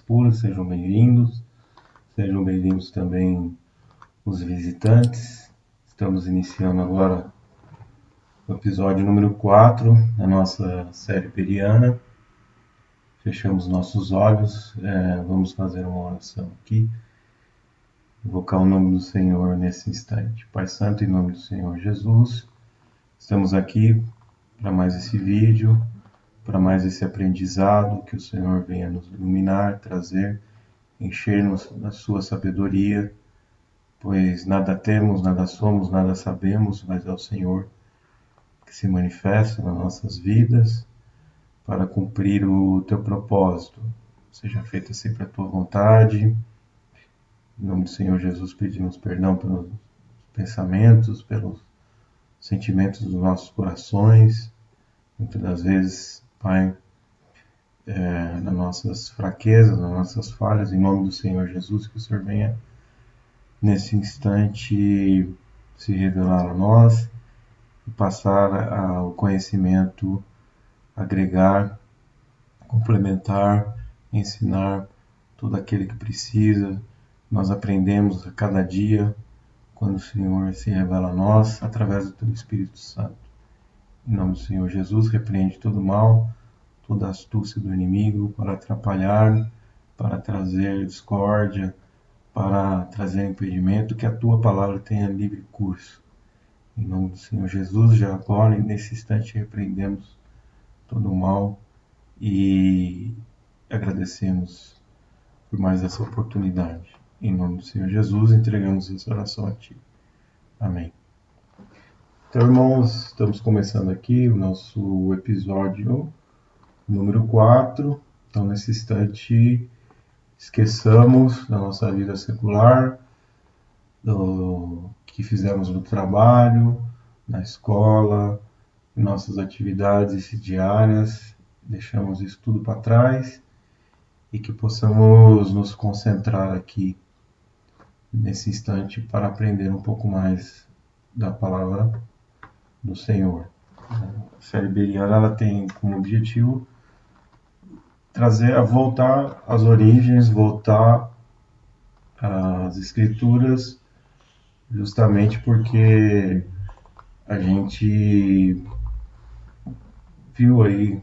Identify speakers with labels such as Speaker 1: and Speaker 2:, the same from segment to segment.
Speaker 1: Puras, sejam bem-vindos também os visitantes. Estamos iniciando agora o episódio número 4 da nossa série periana. Fechamos nossos olhos, vamos fazer uma oração aqui, invocar o nome do Senhor nesse instante. Pai Santo, em nome do Senhor Jesus, estamos aqui para mais esse vídeo, para mais esse aprendizado, que o Senhor venha nos iluminar, trazer, encher-nos da sua sabedoria, pois nada temos, nada somos, nada sabemos, mas é o Senhor que se manifesta nas nossas vidas para cumprir o teu propósito. Seja feita sempre a tua vontade. Em nome do Senhor Jesus, pedimos perdão pelos pensamentos, pelos sentimentos dos nossos corações. Muitas das vezes, Pai, nas nossas fraquezas, nas nossas falhas, em nome do Senhor Jesus, que o Senhor venha nesse instante se revelar a nós e passar o conhecimento, agregar, complementar, ensinar todo aquele que precisa. Nós aprendemos a cada dia quando o Senhor se revela a nós através do teu Espírito Santo. Em nome do Senhor Jesus, repreende todo mal, toda astúcia do inimigo para atrapalhar, para trazer discórdia, para trazer impedimento, que a tua palavra tenha livre curso. Em nome do Senhor Jesus, já agora e nesse instante repreendemos todo o mal e agradecemos por mais essa oportunidade. Em nome do Senhor Jesus, entregamos essa oração a Ti. Amém. Então, irmãos, estamos começando aqui o nosso episódio número 4. Então, nesse instante, esqueçamos da nossa vida secular, do que fizemos no trabalho, na escola, nossas atividades diárias, deixamos isso tudo para trás e que possamos nos concentrar aqui nesse instante para aprender um pouco mais da palavra do Senhor. A série periana, ela tem como objetivo voltar às origens, voltar às escrituras, justamente porque a gente viu aí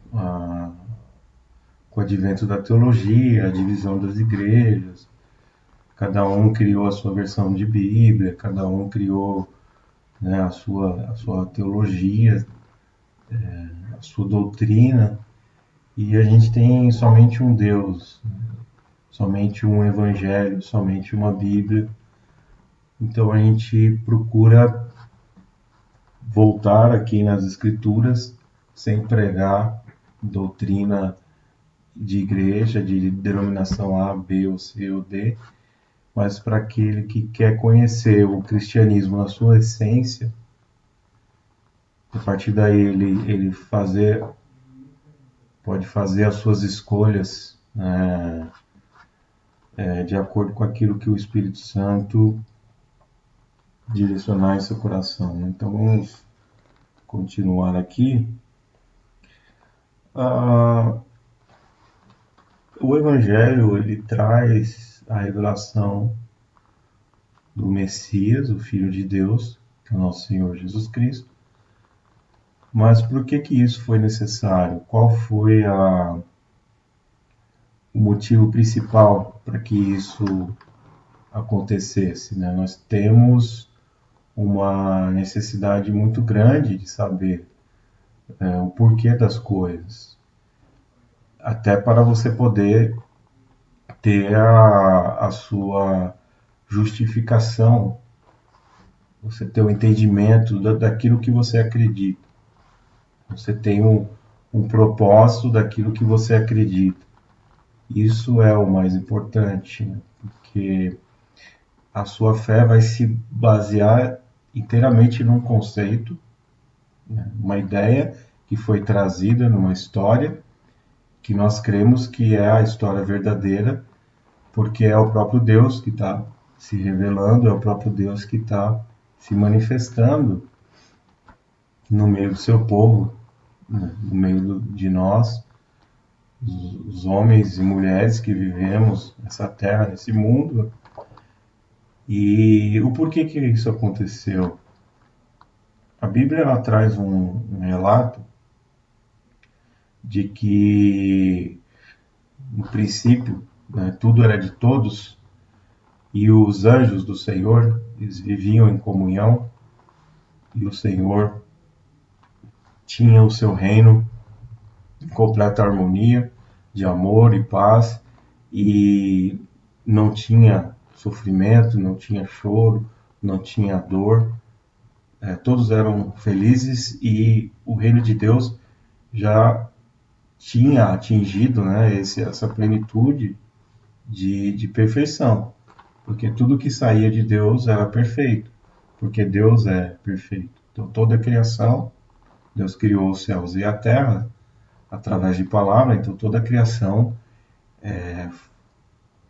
Speaker 1: com o advento da teologia, a divisão das igrejas, cada um criou a sua versão de Bíblia, cada um criou, né, a sua teologia, a sua doutrina, e a gente tem somente um Deus, somente um Evangelho, somente uma Bíblia. Então a gente procura voltar aqui nas Escrituras sem pregar doutrina de igreja, de denominação A, B, ou C ou D, mas para aquele que quer conhecer o cristianismo na sua essência, a partir daí ele pode fazer as suas escolhas, de acordo com aquilo que o Espírito Santo direcionar em seu coração. Então vamos continuar aqui. O Evangelho, ele traz a revelação do Messias, o Filho de Deus, que é o nosso Senhor Jesus Cristo. Mas por que isso foi necessário? Qual foi o motivo principal para que isso acontecesse, né? Nós temos uma necessidade muito grande de saber o porquê das coisas, até para você poder ter a sua justificação, você ter o entendimento daquilo que você acredita, você tem um propósito daquilo que você acredita. Isso é o mais importante, né? Porque a sua fé vai se basear inteiramente num conceito, né? Uma ideia que foi trazida numa história, que nós cremos que é a história verdadeira, porque é o próprio Deus que está se revelando, é o próprio Deus que está se manifestando no meio do seu povo, né? No meio de nós, os homens e mulheres que vivemos nessa terra, nesse mundo. E o porquê que isso aconteceu? A Bíblia ela traz um relato de que, no princípio, né, tudo era de todos e os anjos do Senhor eles viviam em comunhão e o Senhor tinha o seu reino em completa harmonia, de amor e paz, e não tinha sofrimento, não tinha choro, não tinha dor, todos eram felizes e o reino de Deus já tinha atingido, né, essa plenitude de perfeição, porque tudo que saía de Deus era perfeito, porque Deus é perfeito. Então toda a criação, Deus criou os céus e a terra através de palavra, então toda a criação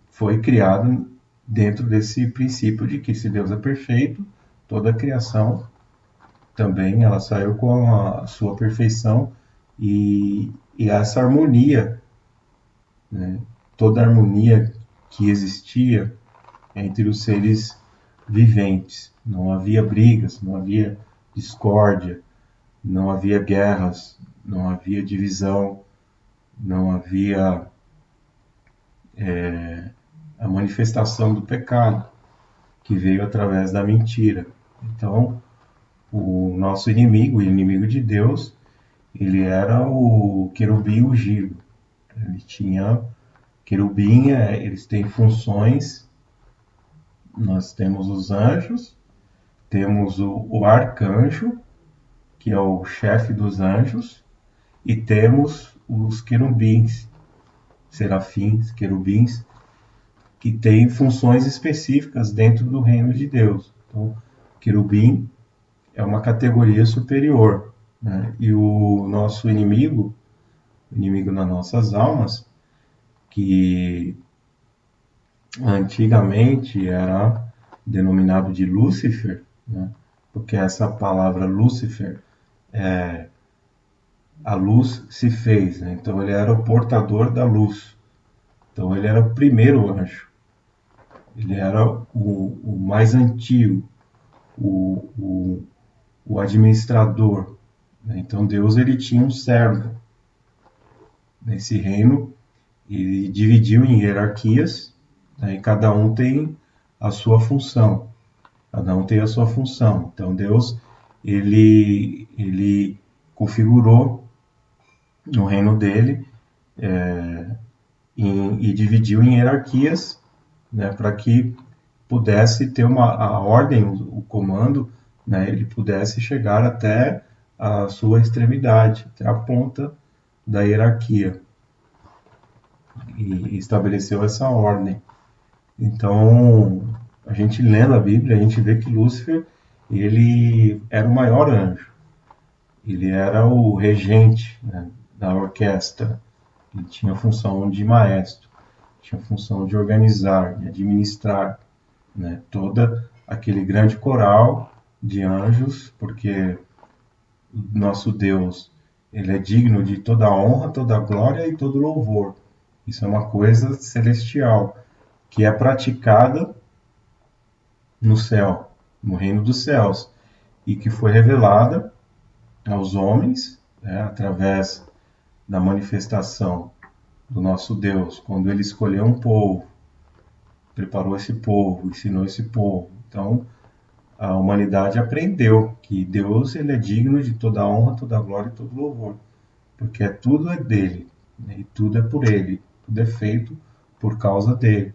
Speaker 1: foi criada dentro desse princípio de que se Deus é perfeito, toda a criação também ela saiu com a sua perfeição e essa harmonia, né? Toda a harmonia que existia entre os seres viventes. Não havia brigas, não havia discórdia, não havia guerras, não havia divisão, não havia a manifestação do pecado que veio através da mentira. Então, o nosso inimigo, o inimigo de Deus, ele era o querubim ungido. Ele tinha querubim, eles têm funções. Nós temos os anjos, temos o arcanjo, que é o chefe dos anjos, e temos os querubins, serafins, querubins, que têm funções específicas dentro do reino de Deus. Então, querubim é uma categoria superior, né? E o nosso inimigo, inimigo das nossas almas, que antigamente era denominado de Lúcifer, né? Porque essa palavra Lúcifer, a luz se fez, né? Então ele era o portador da luz. Então ele era o primeiro anjo, ele era o mais antigo, o, o, o administrador, né? Então Deus ele tinha um servo nesse reino, ele dividiu em hierarquias, né? E cada um tem a sua função. Cada um tem a sua função. Então Deus ele configurou no reino dele e dividiu em hierarquias, né, para que pudesse ter a ordem, o comando, né, ele pudesse chegar até a sua extremidade, até a ponta da hierarquia, e estabeleceu essa ordem. Então, a gente lendo a Bíblia, a gente vê que Lúcifer ele era o maior anjo, ele era o regente, né, da orquestra, ele tinha a função de maestro, tinha a função de organizar, de administrar, né, toda aquele grande coral de anjos, porque nosso Deus ele é digno de toda a honra, toda a glória e todo louvor. Isso é uma coisa celestial que é praticada no céu, no reino dos céus, e que foi revelada aos homens, né, através da manifestação do nosso Deus, quando ele escolheu um povo, preparou esse povo, ensinou esse povo. Então, a humanidade aprendeu que Deus ele é digno de toda a honra, toda a glória e todo louvor, porque tudo é dele, né, e tudo é por ele, tudo é feito por causa dele.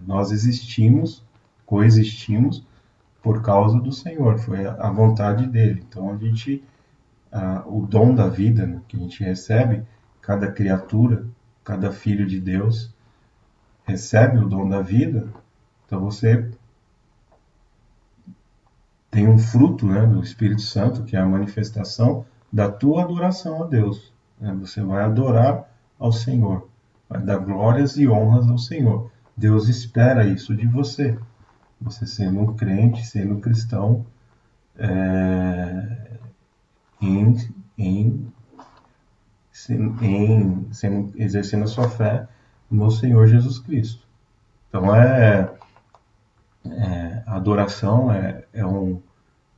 Speaker 1: Nós existimos, coexistimos por causa do Senhor, foi a vontade dele. Então a gente, o dom da vida, né, que a gente recebe, cada criatura, cada filho de Deus recebe o dom da vida. Então você tem um fruto, né, do Espírito Santo, que é a manifestação da tua adoração a Deus, né? Você vai adorar ao Senhor, vai dar glórias e honras ao Senhor. Deus espera isso de você. Você sendo um crente, sendo um cristão, em, em exercendo a sua fé no Senhor Jesus Cristo. Então, a adoração é um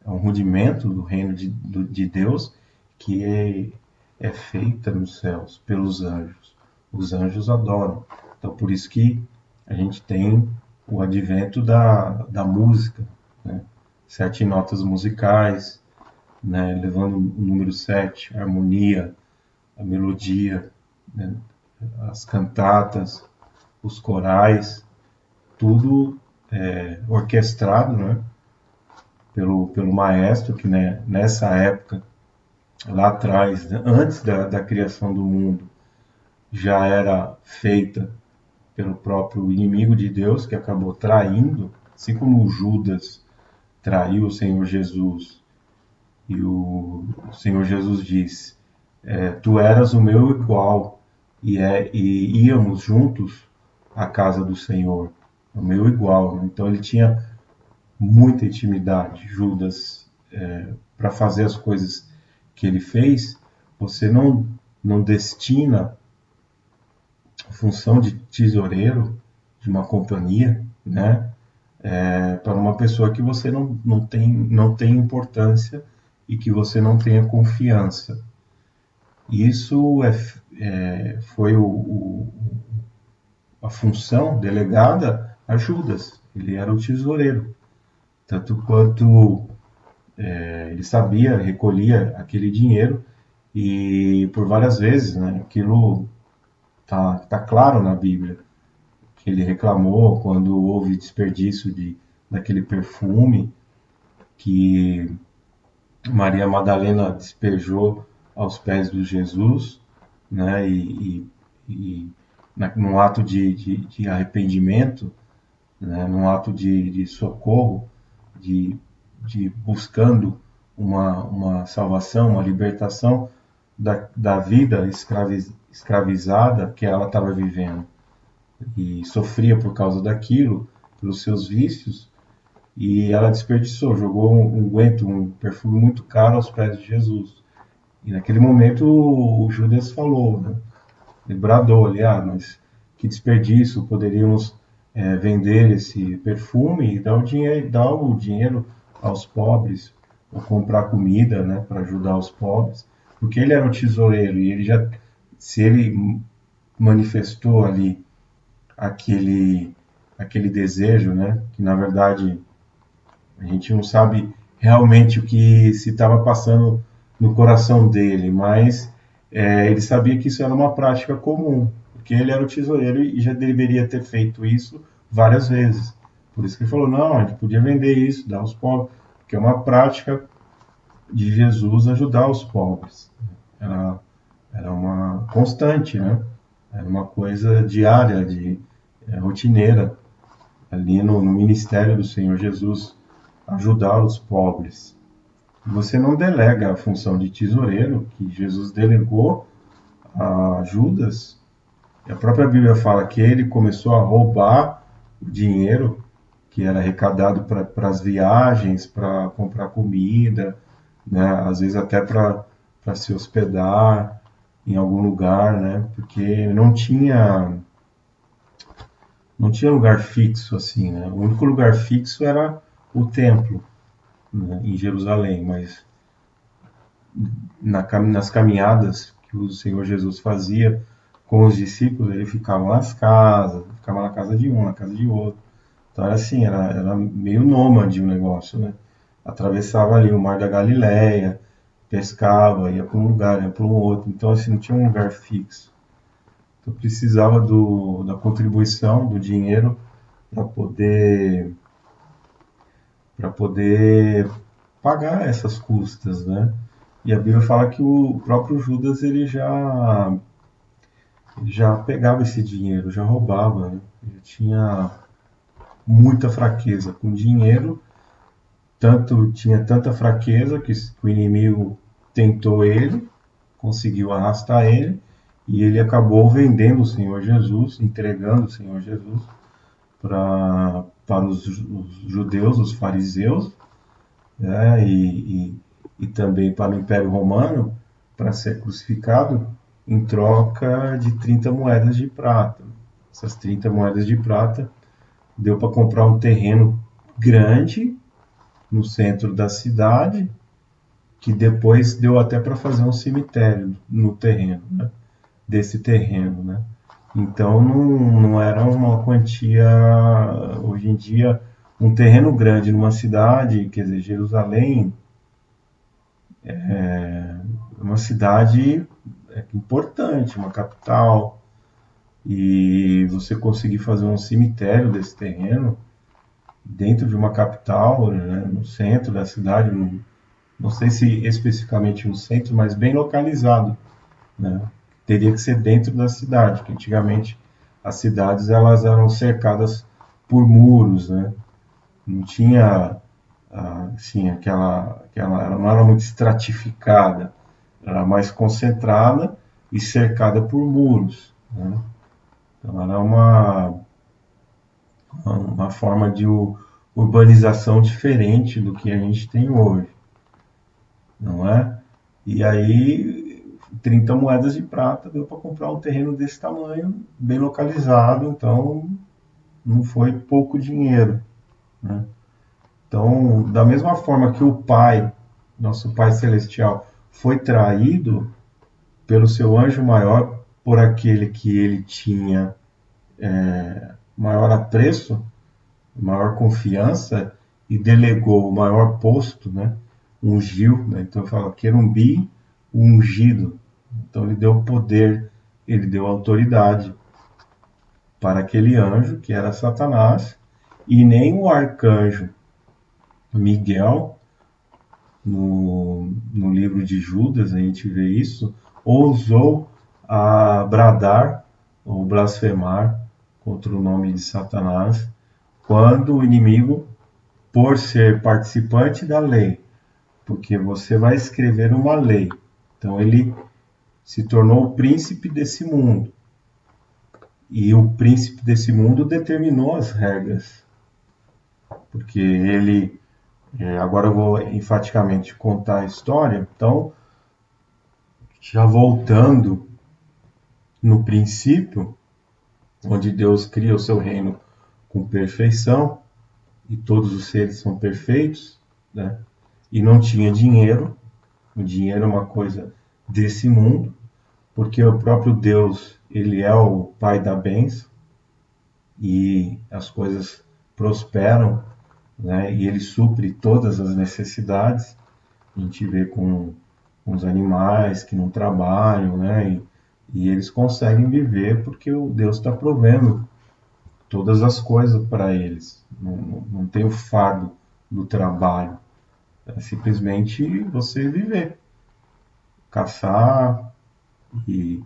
Speaker 1: rudimento do reino de Deus que é feita nos céus pelos anjos. Os anjos adoram. Então, por isso que a gente tem o advento da música, né? 7 notas musicais, né? Levando o número 7, a harmonia, a melodia, né? As cantatas, os corais, tudo orquestrado, né? Pelo maestro, que, né, nessa época, lá atrás, né, antes da criação do mundo, já era feita pelo próprio inimigo de Deus, que acabou traindo, assim como Judas traiu o Senhor Jesus, e o Senhor Jesus disse, tu eras o meu igual, e íamos juntos à casa do Senhor, o meu igual. Né? Então ele tinha muita intimidade, Judas, para fazer as coisas que ele fez. Você não destina a função de tesoureiro de uma companhia, né, para uma pessoa que você não tem importância e que você não tenha confiança. Isso foi a função delegada a Judas. Ele era o tesoureiro. Tanto quanto ele sabia, recolhia aquele dinheiro e por várias vezes, né, aquilo tá claro na Bíblia, que ele reclamou quando houve desperdício daquele perfume que Maria Madalena despejou aos pés de Jesus, né, num ato de arrependimento, né, num ato de socorro, de, de buscando uma salvação, uma libertação da vida escravizada que ela estava vivendo. E sofria por causa daquilo, pelos seus vícios, e ela desperdiçou, jogou um perfume muito caro aos pés de Jesus. E naquele momento o Judas falou, né? Ele bradou ali, mas que desperdício, poderíamos vender esse perfume e dar o dinheiro aos pobres, ou comprar comida, né, para ajudar os pobres, porque ele era o tesoureiro e se ele manifestou ali aquele, aquele desejo, né, que na verdade a gente não sabe realmente o que se estava passando no coração dele, mas ele sabia que isso era uma prática comum, porque ele era o tesoureiro e já deveria ter feito isso várias vezes. Por isso que ele falou, não, a gente podia vender isso, dar aos pobres, porque é uma prática de Jesus ajudar os pobres. Era, era uma constante, né? Era uma coisa diária, rotineira, ali no ministério do Senhor Jesus, ajudar os pobres. Você não delega a função de tesoureiro que Jesus delegou a Judas. A própria Bíblia fala que ele começou a roubar o dinheiro que era arrecadado para as viagens, para comprar comida, né? Às vezes até para se hospedar em algum lugar, né? Porque não tinha lugar fixo assim, né? O único lugar fixo era o templo, né, em Jerusalém, mas nas caminhadas que o Senhor Jesus fazia com os discípulos, ele ficava nas casas, ficava na casa de um, na casa de outro. Então era assim, era meio nômade o negócio, né? Atravessava ali o Mar da Galileia, pescava, ia para um lugar, ia para um outro. Então assim, não tinha um lugar fixo. Então precisava da contribuição, do dinheiro para poder pagar essas custas, né? E a Bíblia fala que o próprio Judas ele já pegava esse dinheiro, já roubava, né? Ele tinha muita fraqueza com dinheiro, tinha tanta fraqueza que o inimigo tentou ele, conseguiu arrastar ele, e ele acabou vendendo o Senhor Jesus, entregando o Senhor Jesus para os judeus, os fariseus, né, e também para o Império Romano, para ser crucificado em troca de 30 moedas de prata. Essas 30 moedas de prata deu para comprar um terreno grande no centro da cidade, que depois deu até para fazer um cemitério no terreno, né? Desse terreno, né? Então não era uma quantia. Hoje em dia, um terreno grande numa cidade, quer dizer, Jerusalém é uma cidade importante, uma capital, e você conseguir fazer um cemitério desse terreno dentro de uma capital, né, no centro da cidade, não sei se especificamente no centro, mas bem localizado, né? Teria que ser dentro da cidade, porque antigamente as cidades elas eram cercadas por muros, né? Não tinha assim ela não era muito estratificada, era mais concentrada e cercada por muros, né? Então era uma forma de urbanização diferente do que a gente tem hoje, não é? E aí 30 moedas de prata deu para comprar um terreno desse tamanho, bem localizado, então não foi pouco dinheiro, né? Então, da mesma forma que o Pai, nosso Pai Celestial, foi traído pelo seu anjo maior, por aquele que ele tinha maior apreço, maior confiança, e delegou o maior posto, né? Ungiu, né? Então fala querumbi ungido. Então ele deu poder, ele deu autoridade para aquele anjo, que era Satanás, e nem o arcanjo Miguel, no livro de Judas, a gente vê isso, ousou a bradar ou blasfemar contra o nome de Satanás, quando o inimigo, por ser participante da lei, porque você vai escrever uma lei, então ele se tornou o príncipe desse mundo. E o príncipe desse mundo determinou as regras, porque ele. Agora eu vou enfaticamente contar a história. Então, já voltando no princípio, onde Deus cria o seu reino com perfeição, e todos os seres são perfeitos, né? E não tinha dinheiro, o dinheiro é uma coisa desse mundo, porque o próprio Deus, ele é o Pai da bênção, e as coisas prosperam, né? E ele supre todas as necessidades. A gente vê com os animais que não trabalham, né? E eles conseguem viver porque o Deus está provendo todas as coisas para eles. Não tem o fardo do trabalho. É simplesmente você viver, caçar e,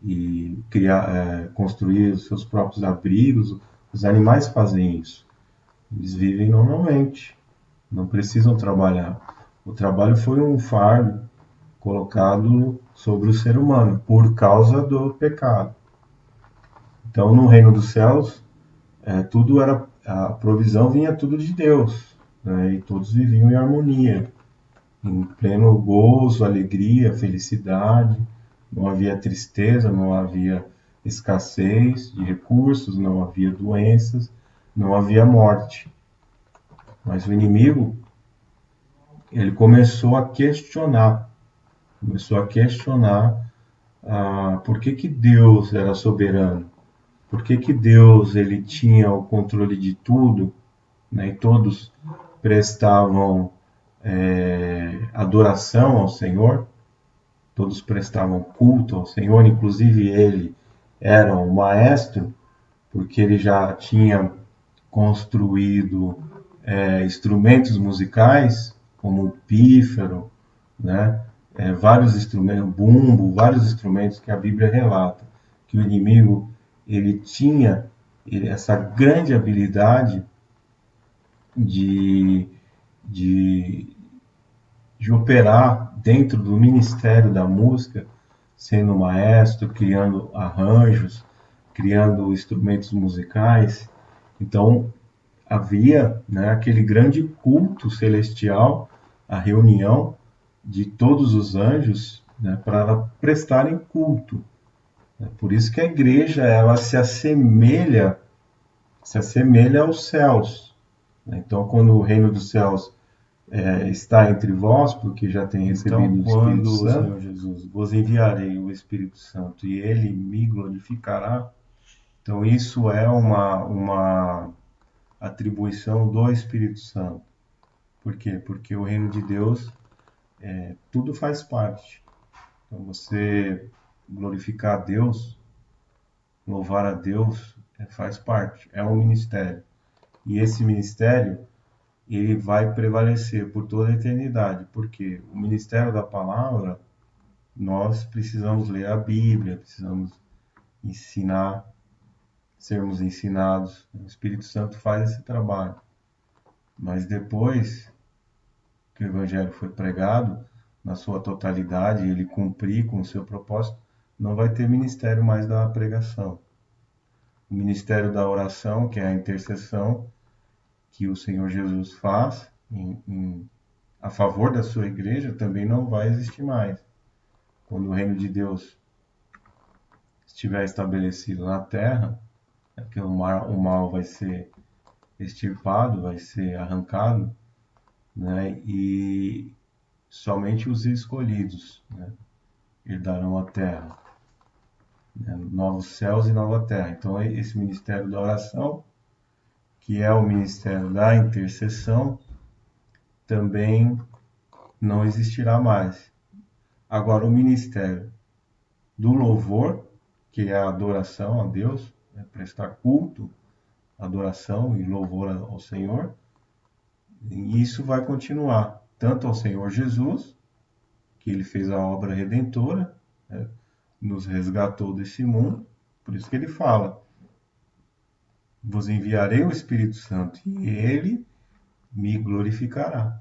Speaker 1: e criar, construir os seus próprios abrigos. Os animais fazem isso. Eles vivem normalmente, não precisam trabalhar. O trabalho foi um fardo colocado sobre o ser humano por causa do pecado. Então, no reino dos céus, tudo era a provisão vinha tudo de Deus, né? E todos viviam em harmonia, em pleno gozo, alegria, felicidade. Não havia tristeza, não havia escassez de recursos, não havia doenças, não havia morte. Mas o inimigo, ele começou a questionar por que Deus era soberano, por que Deus ele tinha o controle de tudo, né, e todos prestavam adoração ao Senhor, todos prestavam culto ao Senhor, inclusive ele era um maestro, porque ele já tinha construído instrumentos musicais, como o pífaro, né? Vários instrumentos, bumbo, vários instrumentos que a Bíblia relata, que o inimigo ele tinha essa grande habilidade de, de, de operar dentro do ministério da música, sendo maestro, criando arranjos, criando instrumentos musicais. Então, havia, né, aquele grande culto celestial, a reunião de todos os anjos, né, para prestarem culto Por isso que a igreja ela se assemelha aos céus. Então, quando o reino dos céus está entre vós, porque já tem recebido o Espírito Santo. Quando o Senhor Jesus vos enviarei o Espírito Santo e ele me glorificará, então isso é uma atribuição do Espírito Santo. Por quê? Porque o reino de Deus, tudo faz parte. Então você glorificar a Deus, louvar a Deus, faz parte, é um ministério. E esse ministério, ele vai prevalecer por toda a eternidade, porque o ministério da palavra, nós precisamos ler a Bíblia, precisamos ensinar, sermos ensinados. O Espírito Santo faz esse trabalho. Mas depois que o Evangelho foi pregado, na sua totalidade, ele cumprir com o seu propósito, não vai ter ministério mais da pregação. O ministério da oração, que é a intercessão que o Senhor Jesus faz a favor da sua igreja, também não vai existir mais. Quando o reino de Deus estiver estabelecido na terra, que o mal vai ser extirpado, vai ser arrancado, né? E somente os escolhidos, né, herdarão a terra, né? Novos céus e nova terra. Então, esse ministério da oração, que é o ministério da intercessão, também não existirá mais. Agora, o ministério do louvor, que é a adoração a Deus, né, prestar culto, adoração e louvor ao Senhor, e isso vai continuar, tanto ao Senhor Jesus, que ele fez a obra redentora, né, nos resgatou desse mundo, por isso que ele fala: vos enviarei o Espírito Santo e ele me glorificará,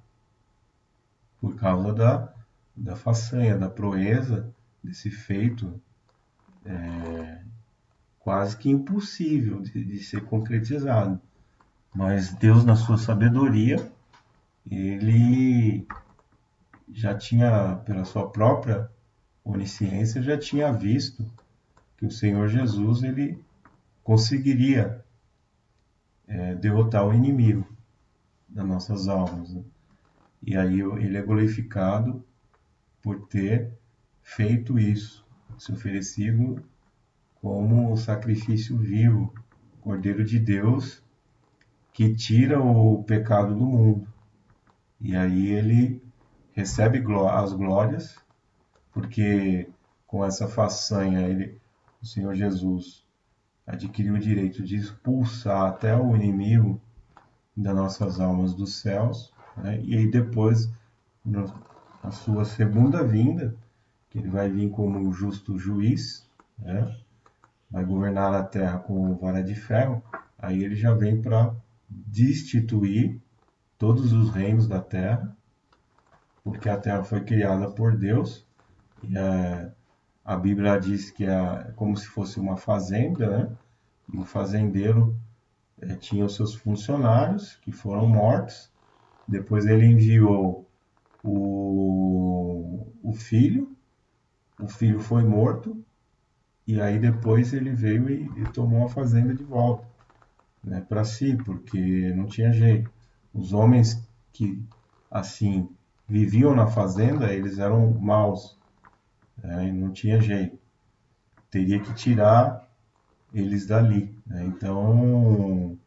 Speaker 1: por causa da façanha, da proeza, desse feito quase que impossível de ser concretizado. Mas Deus, na sua sabedoria, ele já tinha, pela sua própria onisciência, já tinha visto que o Senhor Jesus ele conseguiria derrotar o inimigo das nossas almas, né? E aí ele é glorificado por ter feito isso, se oferecido como sacrifício vivo, Cordeiro de Deus, que tira o pecado do mundo. E aí ele recebe as glórias, porque com essa façanha o Senhor Jesus adquiriu o direito de expulsar até o inimigo das nossas almas dos céus, né? E aí depois, na sua segunda vinda, que ele vai vir como um justo juiz, né? Vai governar a terra com vara de ferro, aí ele já vem para destituir todos os reinos da terra, porque a terra foi criada por Deus, e a Bíblia diz que é como se fosse uma fazenda, né? E o fazendeiro tinha os seus funcionários que foram mortos. Depois ele enviou o filho foi morto, e aí depois ele veio e tomou a fazenda de volta, né, para si, porque não tinha jeito. Os homens que assim viviam na fazenda, eles eram maus, né, e não tinha jeito. Teria que tirar eles dali, né? Então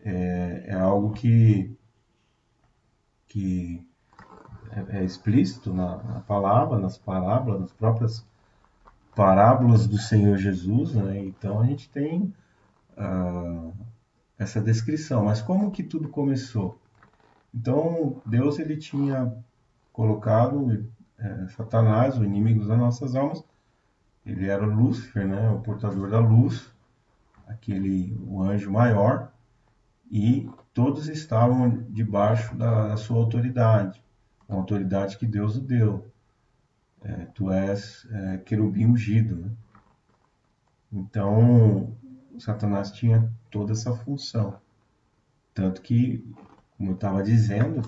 Speaker 1: é algo que é explícito na palavra, nas parábolas, nas próprias parábolas do Senhor Jesus, né? Então a gente tem essa descrição. Mas como que tudo começou? Então Deus ele tinha colocado Satanás, o inimigo das nossas almas. Ele era o Lúcifer, né? O portador da luz, o anjo maior, e todos estavam debaixo da sua autoridade, uma autoridade que Deus o deu. Tu és querubim ungido, né? Então, Satanás tinha toda essa função. Tanto que, como eu estava dizendo,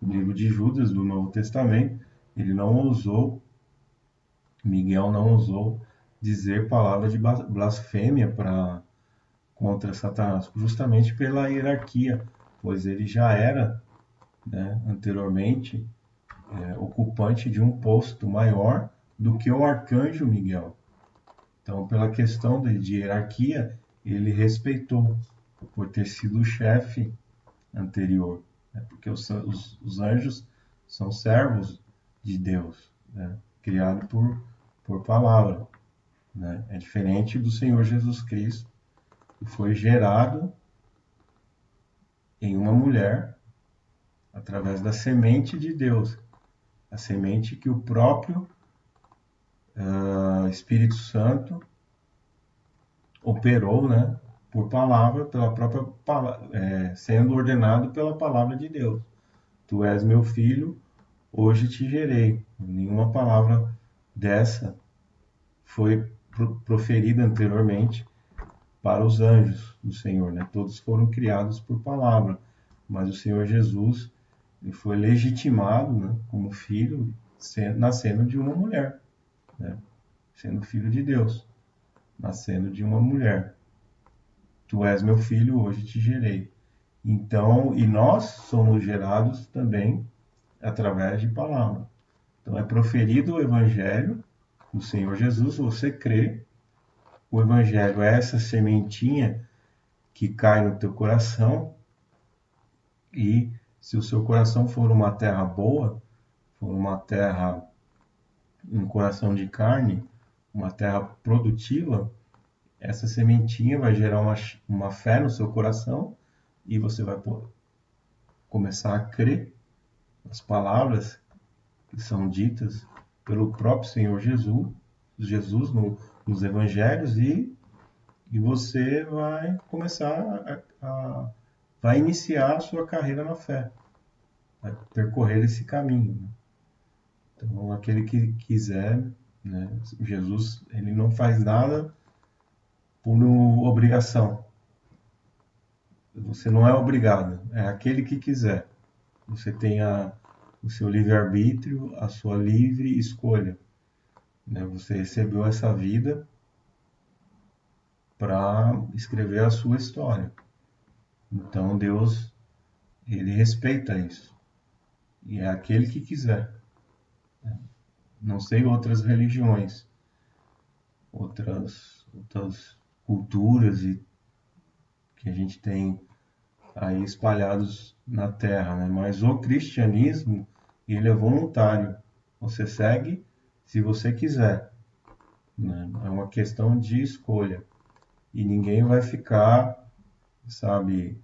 Speaker 1: no livro de Judas, do Novo Testamento, Miguel não ousou dizer palavras de blasfêmia contra Satanás, justamente pela hierarquia, pois ele já era, né, anteriormente, ocupante de um posto maior do que o arcanjo Miguel. Então, pela questão de hierarquia, ele respeitou por ter sido o chefe anterior, né? Porque os anjos são servos de Deus, né? Criado por palavra, né? É diferente do Senhor Jesus Cristo, que foi gerado em uma mulher através da semente de Deus, a semente que o próprio Espírito Santo operou, né, por palavra, pela própria sendo ordenado pela palavra de Deus. Tu és meu filho, hoje te gerei. Nenhuma palavra dessa foi proferida anteriormente para os anjos do Senhor, né? Todos foram criados por palavra, mas o Senhor Jesus ele foi legitimado, né, como filho, nascendo de uma mulher, né? Sendo filho de Deus, nascendo de uma mulher. Tu és meu filho, hoje te gerei. Então, e nós somos gerados também através de palavra. Então, é proferido o evangelho do Senhor Jesus, você crê, o evangelho é essa sementinha que cai no teu coração, e se o seu coração for uma terra boa, for uma terra, um coração de carne, uma terra produtiva, essa sementinha vai gerar uma fé no seu coração e você vai começar a crer nas palavras que são ditas pelo próprio Senhor Jesus nos evangelhos, e você vai começar vai iniciar a sua carreira na fé, vai percorrer esse caminho, né? Então, aquele que quiser, né, Jesus, ele não faz nada por obrigação. Você não é obrigado, é aquele que quiser. Você tem o seu livre-arbítrio, a sua livre escolha, né? Você recebeu essa vida para escrever a sua história. Então Deus, ele respeita isso. E é aquele que quiser. Não sei outras religiões, outras culturas que a gente tem aí espalhados na Terra, né? Mas o cristianismo, ele é voluntário. Você segue se você quiser, né? É uma questão de escolha. E ninguém vai ficar, sabe,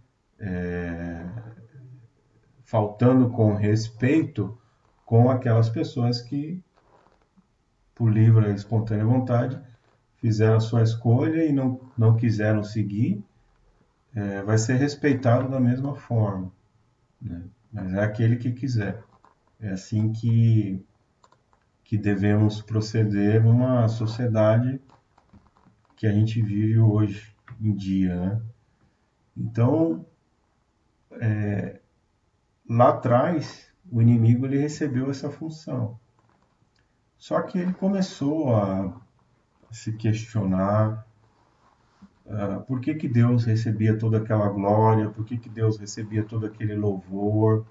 Speaker 1: faltando com respeito com aquelas pessoas que, por livre e espontânea vontade, fizeram a sua escolha e não quiseram seguir, vai ser respeitado da mesma forma, né? Mas é aquele que quiser. É assim que devemos proceder numa sociedade que a gente vive hoje em dia, né? Então, lá atrás, o inimigo ele recebeu essa função. Só que ele começou a se questionar por que Deus recebia toda aquela glória, por que Deus recebia todo aquele louvor,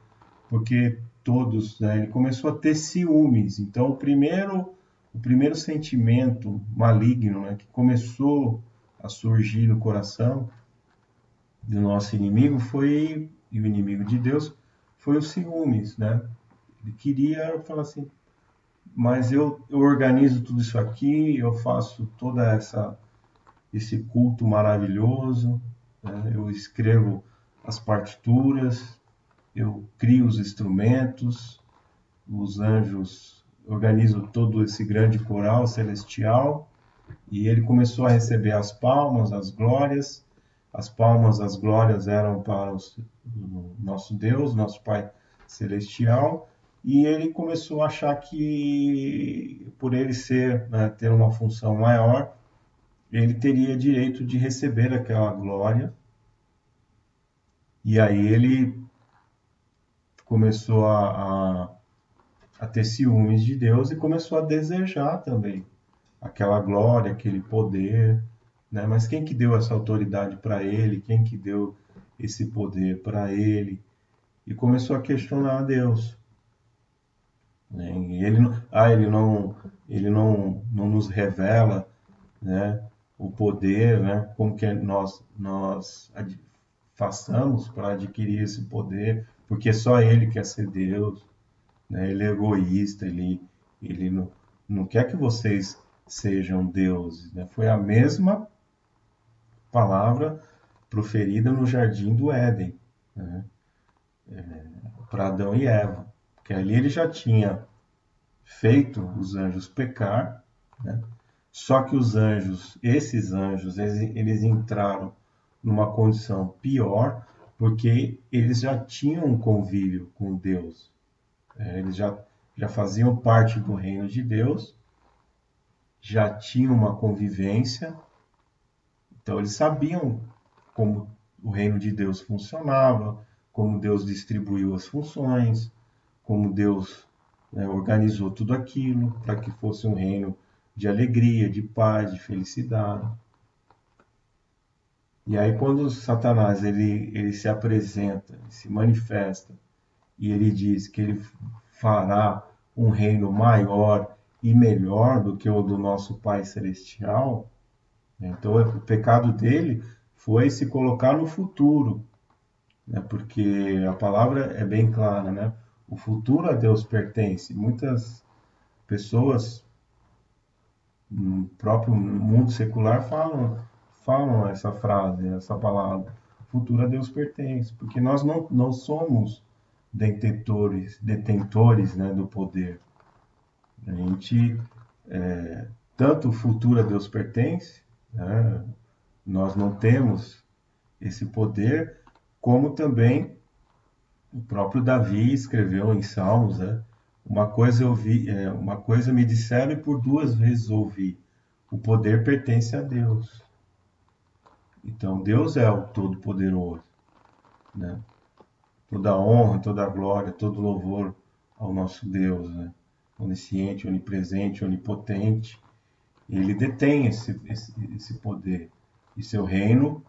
Speaker 1: porque todos, né, ele começou a ter ciúmes. Então, o primeiro sentimento maligno, né, que começou a surgir no coração do nosso inimigo e o inimigo de Deus, foi o ciúmes, né? Ele queria falar assim, mas eu organizo tudo isso aqui, eu faço toda esse culto maravilhoso, né? Eu escrevo as partituras, eu crio os instrumentos, os anjos, organizo todo esse grande coral celestial, e ele começou a receber as palmas, as glórias. As palmas, as glórias eram para o nosso Deus, nosso Pai Celestial, e ele começou a achar que, por ele né, ter uma função maior, ele teria direito de receber aquela glória. E aí ele começou a ter ciúmes de Deus e começou a desejar também aquela glória, aquele poder, né? Mas quem que deu essa autoridade para ele? Quem que deu esse poder para ele? E começou a questionar a Deus, né? E ele não nos revela, né, o poder, né, como que nós façamos para adquirir esse poder, porque só ele quer ser Deus, né? Ele é egoísta, ele não quer que vocês sejam deuses, né? Foi a mesma palavra proferida no jardim do Éden, né, para Adão e Eva, porque ali ele já tinha feito os anjos pecar, né? Só que esses anjos, eles entraram numa condição pior, porque eles já tinham um convívio com Deus. Eles já faziam parte do reino de Deus, já tinham uma convivência, então eles sabiam como o reino de Deus funcionava, como Deus distribuiu as funções, como Deus, né, organizou tudo aquilo para que fosse um reino de alegria, de paz, de felicidade. E aí quando Satanás ele se apresenta, se manifesta e ele diz que ele fará um reino maior e melhor do que o do nosso Pai Celestial, né? Então o pecado dele foi se colocar no futuro, né? Porque a palavra é bem clara, né? O futuro a Deus pertence. Muitas pessoas no próprio mundo secular falam essa frase, essa palavra. O futuro a Deus pertence, porque nós não somos detentores, né, do poder. A gente, tanto o futuro a Deus pertence, né, nós não temos esse poder, como também o próprio Davi escreveu em Salmos, né? Uma coisa me disseram e por duas vezes ouvi. O poder pertence a Deus. Então Deus é o Todo-Poderoso, né? Toda honra, toda glória, todo louvor ao nosso Deus, né? Onisciente, onipresente, onipotente. Ele detém esse poder. E seu reino,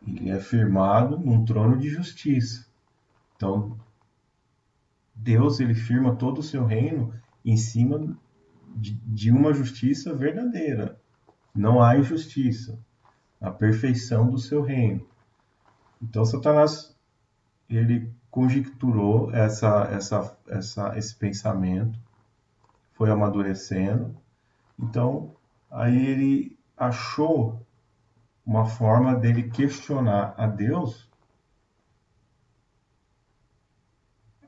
Speaker 1: ele é firmado num trono de justiça. Então, Deus, ele firma todo o seu reino em cima de uma justiça verdadeira. Não há injustiça. A perfeição do seu reino. Então, Satanás, ele conjecturou esse pensamento, foi amadurecendo. Então, aí ele achou uma forma dele questionar a Deus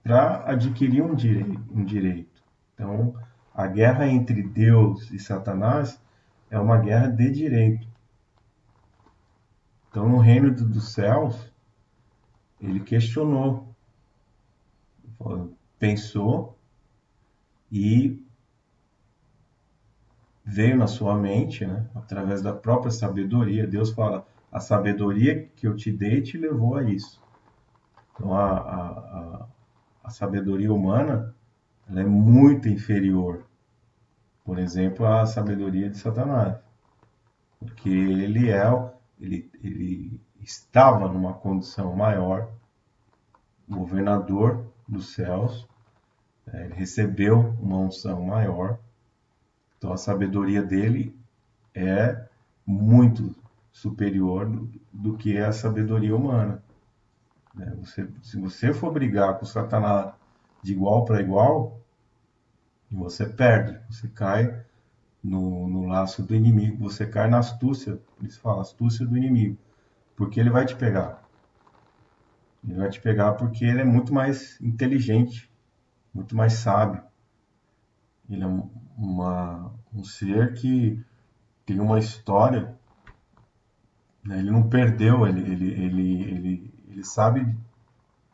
Speaker 1: para adquirir um direito. Então, a guerra entre Deus e Satanás é uma guerra de direito. Então, no reino dos céus, ele questionou, pensou e veio na sua mente, né, através da própria sabedoria. Deus fala: a sabedoria que eu te dei te levou a isso. Então, a sabedoria humana, ela é muito inferior, por exemplo, à sabedoria de Satanás, porque ele estava numa condição maior, governador dos céus, ele recebeu uma unção maior, então a sabedoria dele é muito superior do que a sabedoria humana, né? Se você for brigar com Satanás de igual para igual, você perde, você cai no laço do inimigo, você cai na astúcia, eles falam astúcia do inimigo, porque ele vai te pegar. Ele vai te pegar porque ele é muito mais inteligente, muito mais sábio. Ele é um ser que tem uma história, né? Ele não perdeu, ele sabe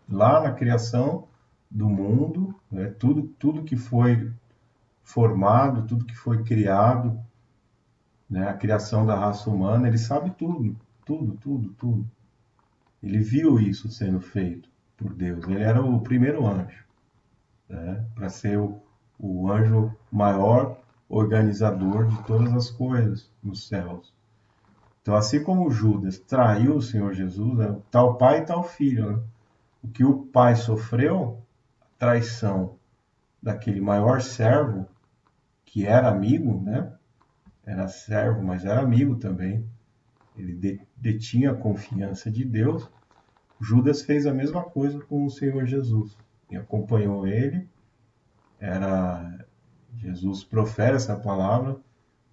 Speaker 1: lá na criação do mundo, né? Tudo que foi formado, tudo que foi criado, né? A criação da raça humana, ele sabe tudo, tudo, tudo, tudo. Ele viu isso sendo feito por Deus. Ele era o primeiro anjo, né? Para ser o anjo maior organizador de todas as coisas nos céus. Então, assim como Judas traiu o Senhor Jesus, né, tal pai e tal filho, né? O que o pai sofreu, a traição daquele maior servo, que era amigo, né? Era servo, mas era amigo também. Ele detinha a confiança de Deus. Judas fez a mesma coisa com o Senhor Jesus. E acompanhou ele. Jesus profere essa palavra,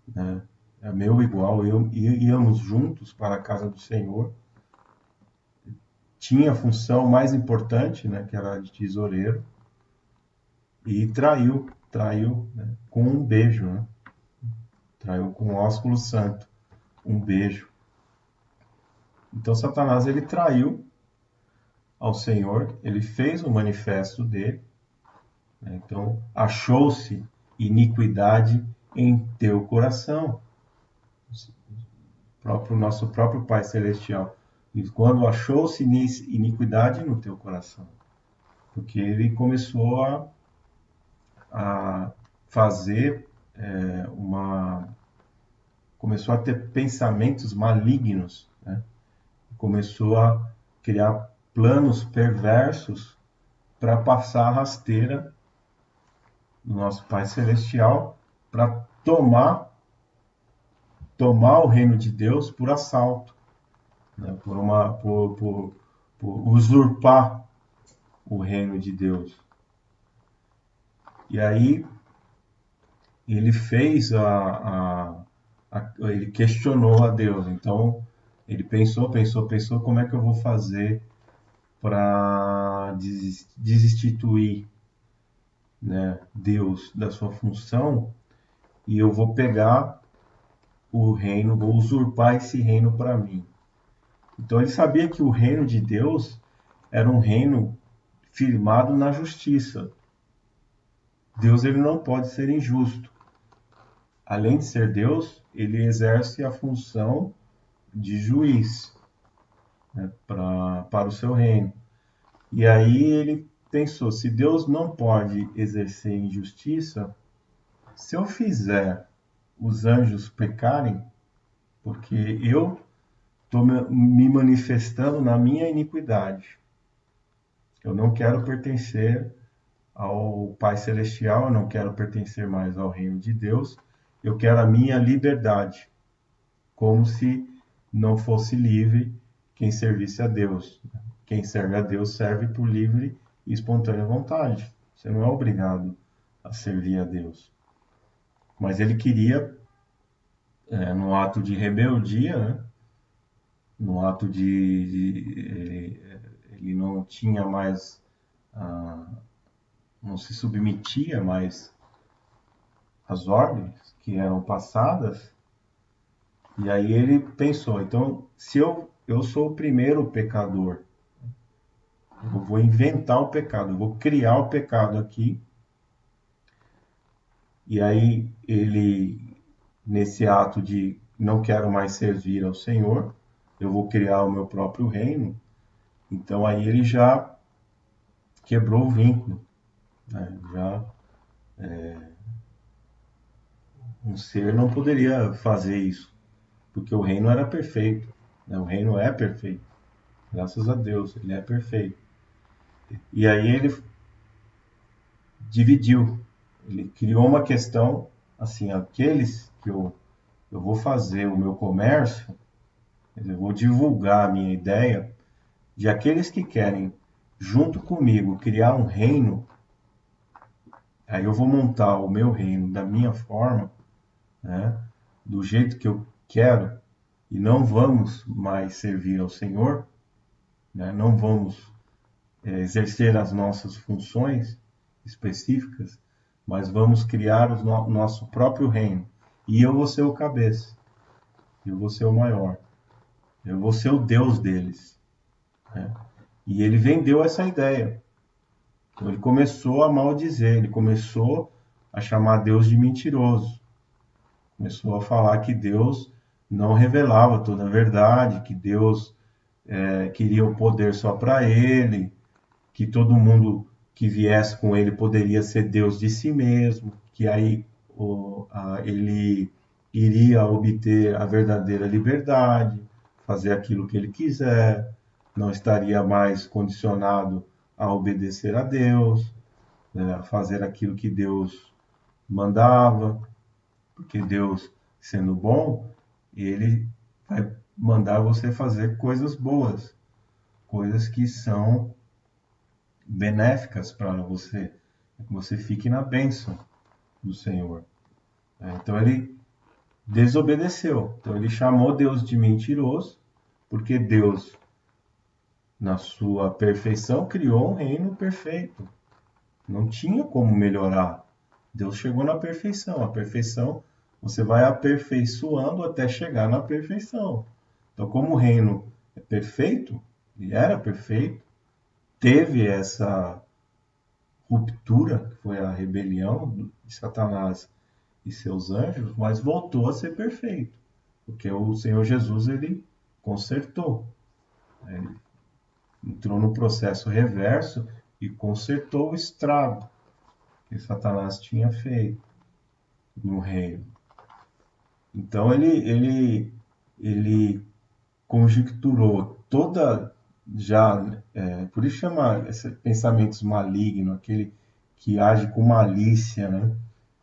Speaker 1: né? É meu igual. Íamos juntos para a casa do Senhor. Tinha a função mais importante, né? Que era de tesoureiro. E traiu, né? Com um beijo, né? Traiu com o ósculo santo. Um beijo. Então Satanás ele traiu ao Senhor, ele fez o manifesto dele, né? Então achou-se iniquidade em teu coração, nosso próprio Pai Celestial. E quando achou-se iniquidade no teu coração, porque ele começou a fazer começou a ter pensamentos malignos, né? Começou a criar planos perversos para passar a rasteira do nosso Pai Celestial, para tomar o reino de Deus por assalto, né? por usurpar o reino de Deus. E aí ele fez ele questionou a Deus. Então ele pensou, como é que eu vou fazer para destituir, né, Deus da sua função, e eu vou pegar o reino, vou usurpar esse reino para mim. Então ele sabia que o reino de Deus era um reino firmado na justiça. Deus ele não pode ser injusto. Além de ser Deus, ele exerce a função de juiz, né, para o seu reino. E aí ele pensou, se Deus não pode exercer injustiça, se eu fizer os anjos pecarem, porque eu estou me manifestando na minha iniquidade. Eu não quero pertencer ao Pai Celestial, eu não quero pertencer mais ao reino de Deus, eu quero a minha liberdade, como se não fosse livre quem servisse a Deus. Quem serve a Deus serve por livre e espontânea vontade. Você não é obrigado a servir a Deus. Mas ele queria, no ato de rebeldia, né? No ato ele não tinha mais, não se submetia mais às ordens que eram passadas, e aí ele pensou, então, se eu sou o primeiro pecador, eu vou inventar o pecado, eu vou criar o pecado aqui, e aí ele, nesse ato de não quero mais servir ao Senhor, eu vou criar o meu próprio reino, então aí ele já quebrou o vínculo, né? Um ser não poderia fazer isso, porque o reino era perfeito, né? O reino é perfeito, graças a Deus, ele é perfeito. E aí ele dividiu, ele criou uma questão assim, aqueles que eu vou fazer o meu comércio, eu vou divulgar a minha ideia, de aqueles que querem, junto comigo, criar um reino, aí eu vou montar o meu reino da minha forma, né, do jeito que eu quero, e não vamos mais servir ao Senhor, né, não vamos exercer as nossas funções específicas, mas vamos criar o nosso próprio reino. E eu vou ser o cabeça, eu vou ser o maior, eu vou ser o Deus deles, né? E ele vendeu essa ideia. Então ele começou a maldizer, ele começou a chamar Deus de mentiroso. Começou a falar que Deus não revelava toda a verdade, que Deus queria o poder só para ele, que todo mundo que viesse com ele poderia ser Deus de si mesmo, que aí ele iria obter a verdadeira liberdade, fazer aquilo que ele quiser, não estaria mais condicionado a obedecer a Deus, né, a fazer aquilo que Deus mandava, porque Deus, sendo bom, ele vai mandar você fazer coisas boas, coisas que são benéficas para você, que você fique na bênção do Senhor. Então ele desobedeceu. Então ele chamou Deus de mentiroso, porque Deus, na sua perfeição, criou um reino perfeito. Não tinha como melhorar. Deus chegou na perfeição. A perfeição, você vai aperfeiçoando até chegar na perfeição. Então, como o reino é perfeito, e era perfeito, teve essa ruptura, que foi a rebelião de Satanás e seus anjos, mas voltou a ser perfeito, porque o Senhor Jesus ele consertou, ele entrou no processo reverso e consertou o estrago que Satanás tinha feito no reino. Então ele conjecturou toda já, por isso chama esses pensamentos malignos, aquele que age com malícia, né?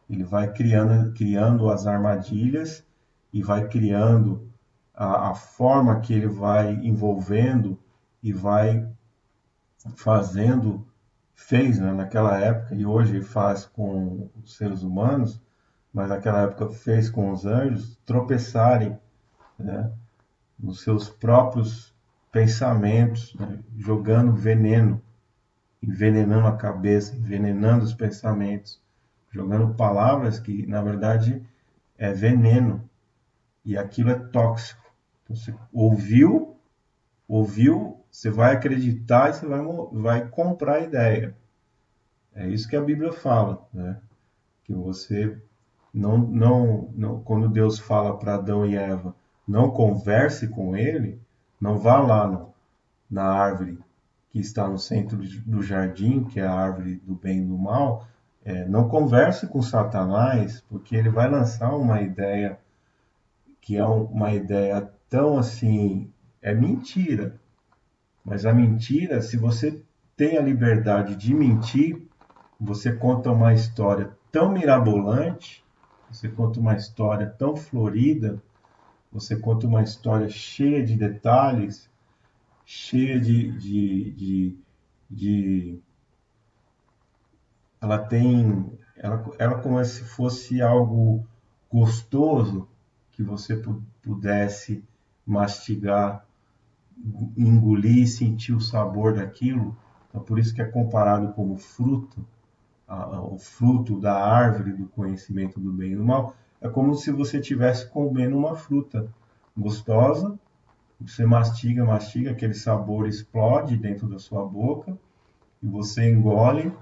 Speaker 1: Ele vai criando as armadilhas e vai criando a forma que ele vai envolvendo e vai fazendo, fez, né, naquela época, e hoje faz com os seres humanos, mas naquela época fez com os anjos, tropeçarem, né, nos seus próprios pensamentos, né, jogando veneno, envenenando a cabeça, envenenando os pensamentos, jogando palavras que, na verdade, é veneno, e aquilo é tóxico. Então, você ouviu, você vai acreditar e você vai comprar a ideia. É isso que a Bíblia fala, né? Que você não, quando Deus fala para Adão e Eva, não converse com ele, não vá lá na árvore que está no centro do jardim, que é a árvore do bem e do mal, não converse com Satanás, porque ele vai lançar uma ideia que é uma ideia tão assim, é mentira. Mas a mentira, se você tem a liberdade de mentir, você conta uma história tão mirabolante, você conta uma história tão florida, você conta uma história cheia de detalhes, cheia de ela tem, ela como se fosse algo gostoso que você pudesse mastigar, engolir, sentir o sabor daquilo. Então, por isso que é comparado como fruto, o fruto da árvore do conhecimento do bem e do mal. É como se você estivesse comendo uma fruta gostosa, você mastiga, mastiga, aquele sabor explode dentro da sua boca, e você engole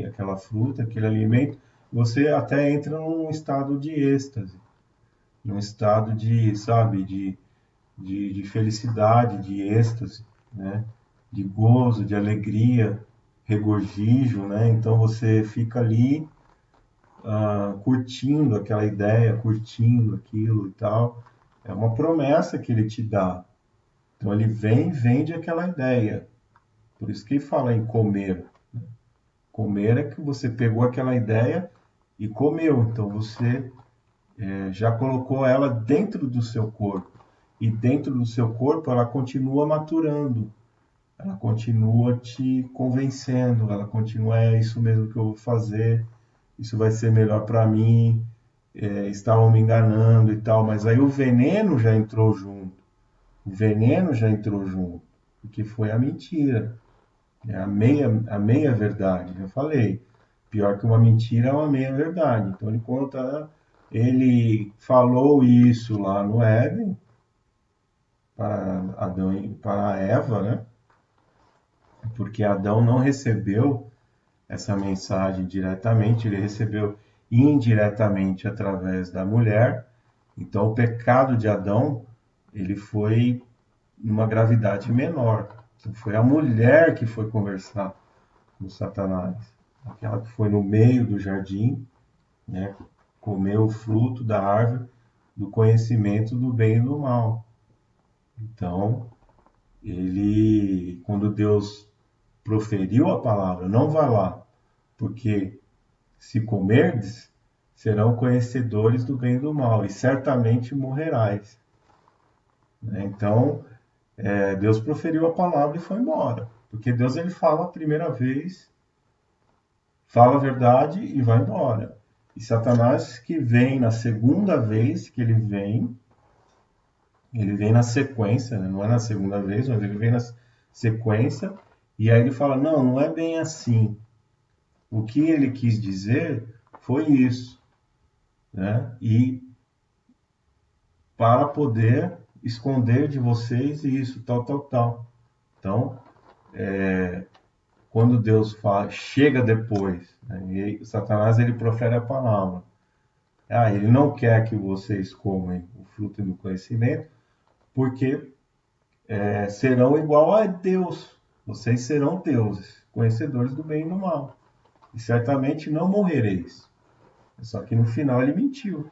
Speaker 1: aquela fruta, aquele alimento, você até entra num estado de êxtase, num estado de, sabe, de felicidade, de êxtase, né? De gozo, de alegria, regozijo, né? Então você fica ali curtindo aquela ideia, curtindo aquilo e tal. É uma promessa que ele te dá. Então ele vem e vende aquela ideia. Por isso que ele fala em comer. Comer é que você pegou aquela ideia e comeu. Então você já colocou ela dentro do seu corpo. E dentro do seu corpo ela continua maturando. Ela continua te convencendo. Ela continua, é isso mesmo que eu vou fazer. Isso vai ser melhor para mim. Estavam me enganando e tal. Mas aí o veneno já entrou junto. O veneno já entrou junto. Porque foi a mentira. É a meia verdade. Eu falei, pior que uma mentira é uma meia verdade. Então ele conta, ele falou isso lá no Éden para Adão e para Eva, né? Porque Adão não recebeu essa mensagem diretamente, ele recebeu indiretamente através da mulher. Então o pecado de Adão, ele foi numa gravidade menor. Então, foi a mulher que foi conversar com Satanás, aquela que foi no meio do jardim né? Comeu o fruto da árvore do conhecimento do bem e do mal. Então, quando Deus proferiu a palavra, não vai lá, porque se comerdes, serão conhecedores do bem e do mal, e certamente morrerás. Né? Então, Deus proferiu a palavra e foi embora. Porque Deus ele fala a primeira vez, fala a verdade e vai embora. E Satanás que vem na segunda vez que ele vem na sequência, né? Não é na segunda vez, mas ele vem na sequência, e aí ele fala, não, não é bem assim. O que ele quis dizer foi isso, né? E para poder esconder de vocês isso, tal, tal, tal. Então, quando Deus fala, chega depois, né? E Satanás ele profere a palavra. Ah, ele não quer que vocês comem o fruto do conhecimento, porque serão igual a Deus. Vocês serão deuses, conhecedores do bem e do mal. E certamente não morrereis. Só que no final ele mentiu.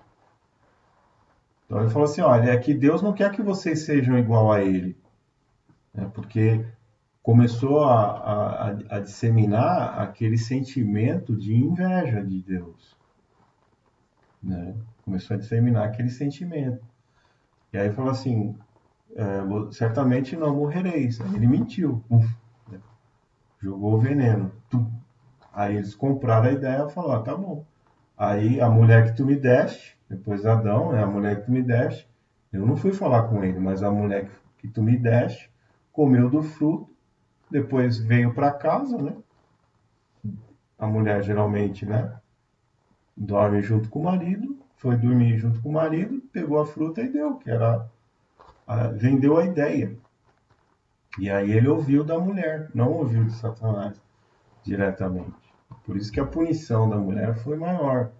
Speaker 1: Então ele falou assim: olha, é que Deus não quer que vocês sejam igual a ele. Né? Porque começou a disseminar aquele sentimento de inveja de Deus. Né? Começou a disseminar aquele sentimento. E aí falou assim: certamente não morrereis. Aí ele mentiu. Né? Jogou o veneno. Aí eles compraram a ideia e falaram: tá bom. Aí a mulher que tu me deste, depois Adão, né, a mulher que tu me deste, eu não fui falar com ele, mas a mulher que tu me deste comeu do fruto, depois veio para casa, né? A mulher geralmente, né, dorme junto com o marido, foi dormir junto com o marido, pegou a fruta e deu, que era vendeu a ideia. E aí ele ouviu da mulher, não ouviu de Satanás diretamente. Por isso que a punição da mulher foi maior.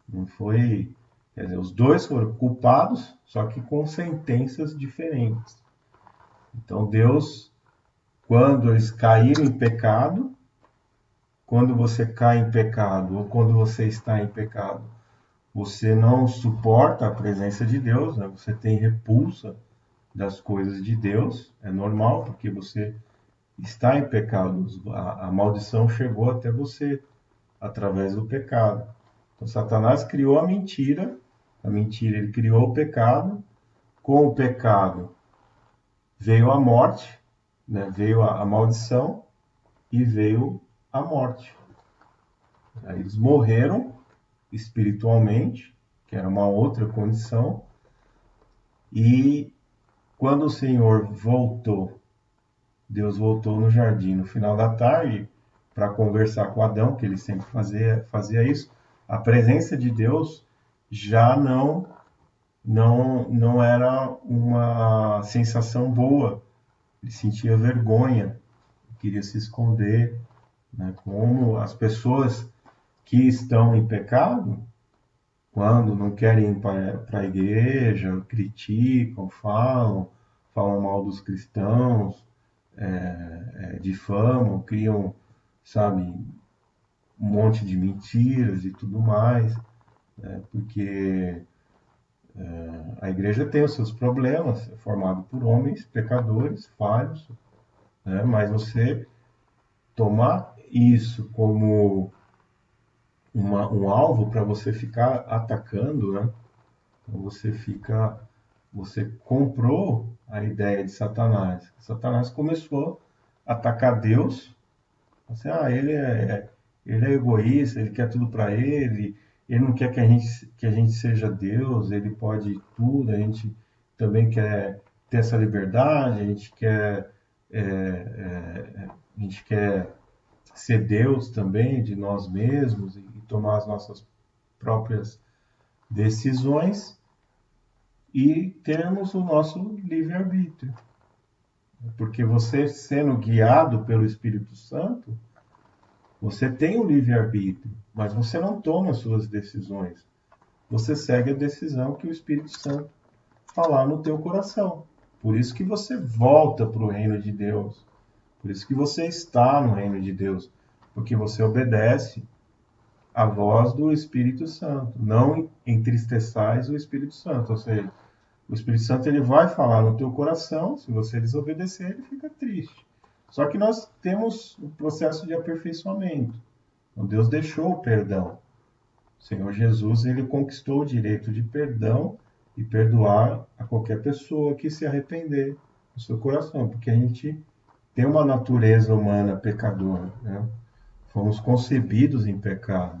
Speaker 1: Não foi. Quer dizer, os dois foram culpados, só que com sentenças diferentes. Então, Deus, quando eles caíram em pecado, quando você cai em pecado ou quando você está em pecado, você não suporta a presença de Deus, né? Você tem repulsa das coisas de Deus, é normal, porque você está em pecado. A maldição chegou até você através do pecado. Então, Satanás criou a mentira, ele criou o pecado, com o pecado veio a morte, né? Veio a maldição e veio a morte. Aí eles morreram espiritualmente, que era uma outra condição, e quando o Senhor voltou, Deus voltou no jardim no final da tarde para conversar com Adão, que ele sempre fazia isso, a presença de Deus já não era uma sensação boa. Ele sentia vergonha, queria se esconder, né? Como as pessoas que estão em pecado, quando não querem ir para a igreja, criticam, falam mal dos cristãos, difamam, criam, sabe, um monte de mentiras e tudo mais, né? Porque a igreja tem os seus problemas, é formado por homens pecadores, falhos, né? Mas você tomar isso como um alvo para você ficar atacando, né? Então você comprou a ideia de Satanás. Satanás começou a atacar Deus. Assim, ele é egoísta, ele quer tudo para ele não quer que a gente seja Deus, ele pode tudo, a gente também quer ter essa liberdade, a gente quer ser Deus também de nós mesmos e tomar as nossas próprias decisões e termos o nosso livre-arbítrio. Porque você sendo guiado pelo Espírito Santo, você tem o livre-arbítrio, mas você não toma as suas decisões. Você segue a decisão que o Espírito Santo falar no teu coração. Por isso que você volta para o reino de Deus. Por isso que você está no reino de Deus. Porque você obedece a voz do Espírito Santo. Não entristeçais o Espírito Santo. Ou seja, o Espírito Santo ele vai falar no teu coração, se você desobedecer, ele fica triste. Só que nós temos o processo de aperfeiçoamento. Então, Deus deixou o perdão. O Senhor Jesus ele conquistou o direito de perdão e perdoar a qualquer pessoa que se arrepender no seu coração, porque a gente tem uma natureza humana pecadora, né? Fomos concebidos em pecado,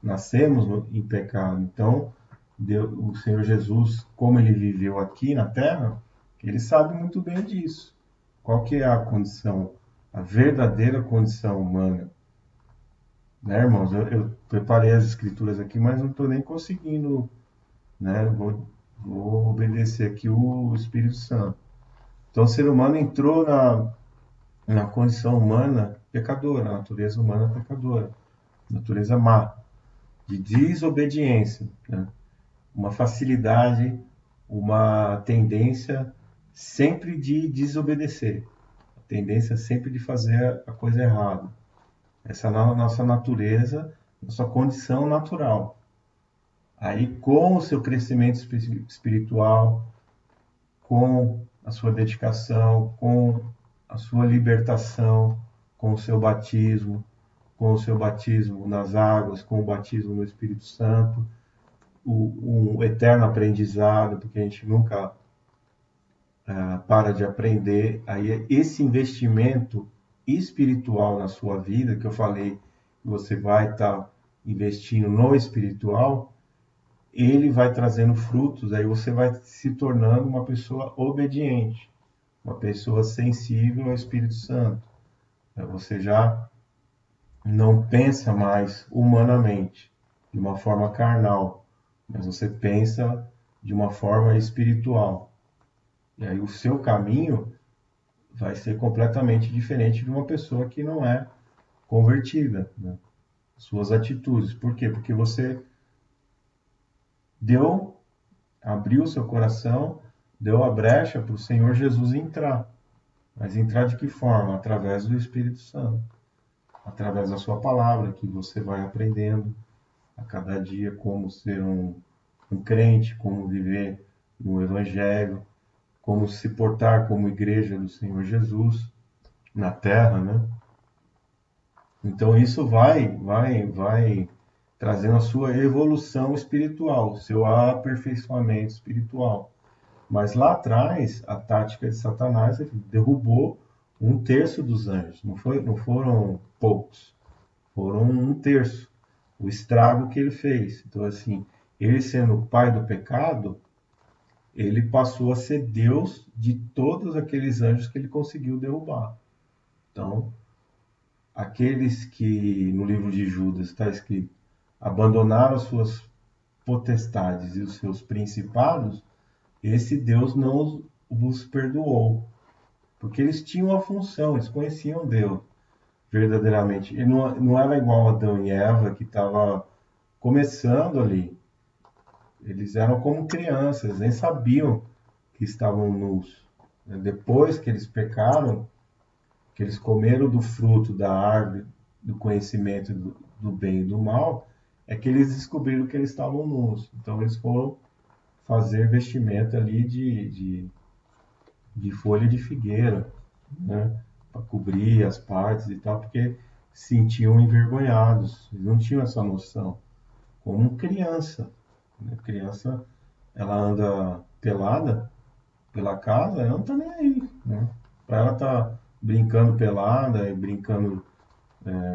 Speaker 1: nascemos em pecado. Então, Deus, o Senhor Jesus, como ele viveu aqui na Terra, ele sabe muito bem disso. Qual que é a condição, a verdadeira condição humana? Né, irmãos? Eu preparei as escrituras aqui, mas não estou nem conseguindo, né? Vou obedecer aqui o Espírito Santo. Então, o ser humano entrou na condição humana pecadora, a natureza humana pecadora, natureza má, de desobediência, né? Uma facilidade, uma tendência sempre de desobedecer, a tendência sempre de fazer a coisa errada. Essa é a nossa natureza, nossa condição natural. Aí, com o seu crescimento espiritual, com a sua dedicação, com a sua libertação, com o seu batismo nas águas, com o batismo no Espírito Santo, um eterno aprendizado, porque a gente nunca para de aprender. Aí esse investimento espiritual na sua vida, que eu falei que você vai estar investindo no espiritual, ele vai trazendo frutos, aí você vai se tornando uma pessoa obediente, uma pessoa sensível ao Espírito Santo. Você já não pensa mais humanamente, de uma forma carnal, mas você pensa de uma forma espiritual. E aí o seu caminho vai ser completamente diferente de uma pessoa que não é convertida, né? Suas atitudes. Por quê? Porque você abriu seu coração, deu a brecha para o Senhor Jesus entrar. Mas entrar de que forma? Através do Espírito Santo. Através da sua palavra, que você vai aprendendo a cada dia como ser um crente, como viver no Evangelho, como se portar como igreja do Senhor Jesus na terra, né? Então isso vai trazendo a sua evolução espiritual, seu aperfeiçoamento espiritual. Mas lá atrás, a tática de Satanás, ele derrubou um terço dos anjos. Não foram poucos, foram um terço. O estrago que ele fez. Então, assim, ele sendo o pai do pecado, ele passou a ser Deus de todos aqueles anjos que ele conseguiu derrubar. Então, aqueles que no livro de Judas está escrito abandonaram as suas potestades e os seus principados, esse Deus não vos perdoou, porque eles tinham a função, eles conheciam Deus verdadeiramente. E não era igual a Adão e Eva, que estava começando ali. Eles eram como crianças, eles nem sabiam que estavam nus. Depois que eles pecaram, que eles comeram do fruto da árvore do conhecimento do bem e do mal, é que eles descobriram que eles estavam nus. Então eles foram fazer vestimenta ali de folha de figueira, né? Para cobrir as partes e tal, porque se sentiam envergonhados, eles não tinham essa noção. Como criança, né? Criança, ela anda pelada pela casa, ela não tá nem aí, né? Para ela tá brincando pelada e brincando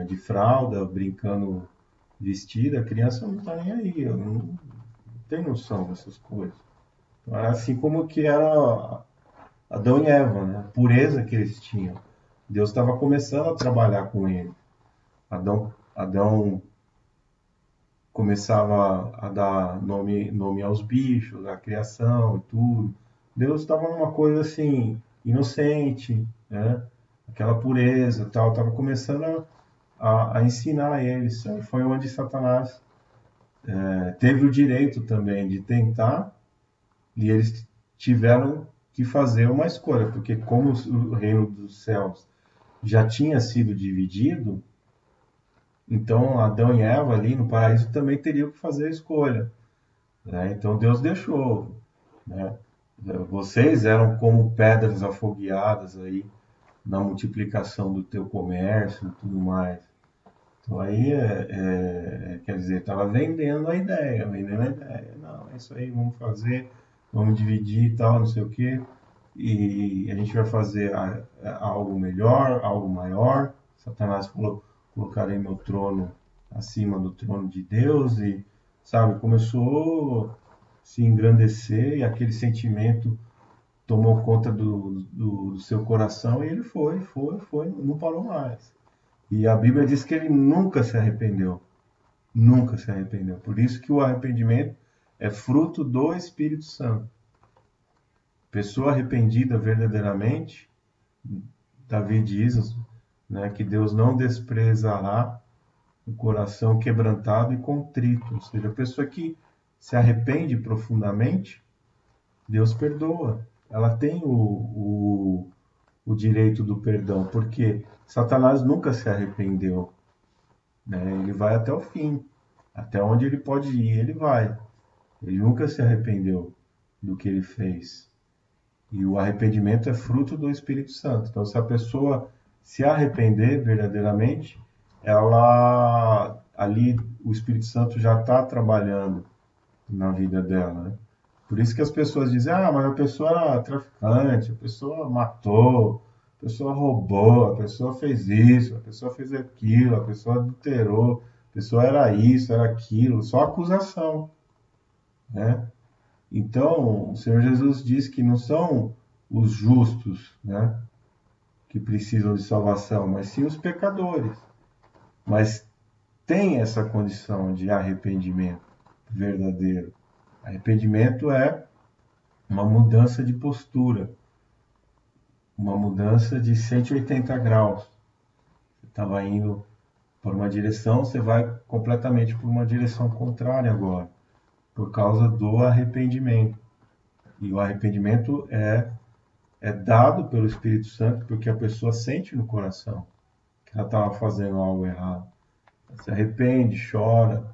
Speaker 1: de fralda, brincando vestida, a criança não tá nem aí, ela não tem noção dessas coisas. Então, era assim como que era Adão e Eva, né? A pureza que eles tinham. Deus estava começando a trabalhar com ele. Adão começava a dar nome aos bichos, à criação e tudo. Deus estava numa coisa assim, inocente, né? Aquela pureza e tal, estava começando a ensinar a eles. Aí foi onde Satanás teve o direito também de tentar, e eles tiveram que fazer uma escolha, porque como o reino dos céus já tinha sido dividido, Então, Adão e Eva ali no paraíso também teriam que fazer a escolha, né? Então, Deus deixou, né? Vocês eram como pedras afogueadas aí na multiplicação do teu comércio e tudo mais. Então, aí, quer dizer, estava vendendo a ideia. Não, é isso aí, vamos fazer, vamos dividir e tal, não sei o quê. E a gente vai fazer algo melhor, algo maior. Satanás falou: colocarei meu trono acima do trono de Deus, e, sabe, começou a se engrandecer, e aquele sentimento tomou conta do seu coração, e ele foi, não parou mais. E a Bíblia diz que ele nunca se arrependeu, nunca se arrependeu. Por isso que o arrependimento é fruto do Espírito Santo. Pessoa arrependida verdadeiramente, Davi diz, né, que Deus não desprezará o coração quebrantado e contrito. Ou seja, a pessoa que se arrepende profundamente, Deus perdoa. Ela tem o direito do perdão, porque Satanás nunca se arrependeu, né? Ele vai até o fim, até onde ele pode ir, ele vai. Ele nunca se arrependeu do que ele fez. E o arrependimento é fruto do Espírito Santo. Então, se a pessoa se arrepender verdadeiramente, ela ali o Espírito Santo já está trabalhando na vida dela, né? Por isso que as pessoas dizem: ah, mas a pessoa era traficante, a pessoa matou, a pessoa roubou, a pessoa fez isso, a pessoa fez aquilo, a pessoa adulterou, a pessoa era isso, era aquilo, só acusação, né? Então, o Senhor Jesus diz que não são os justos, né, que precisam de salvação, mas sim os pecadores. Mas tem essa condição de arrependimento verdadeiro. Arrependimento é uma mudança de postura, uma mudança de 180 graus. Você estava indo por uma direção, você vai completamente por uma direção contrária agora, por causa do arrependimento. E o arrependimento é dado pelo Espírito Santo porque a pessoa sente no coração que ela estava fazendo algo errado. Ela se arrepende, chora,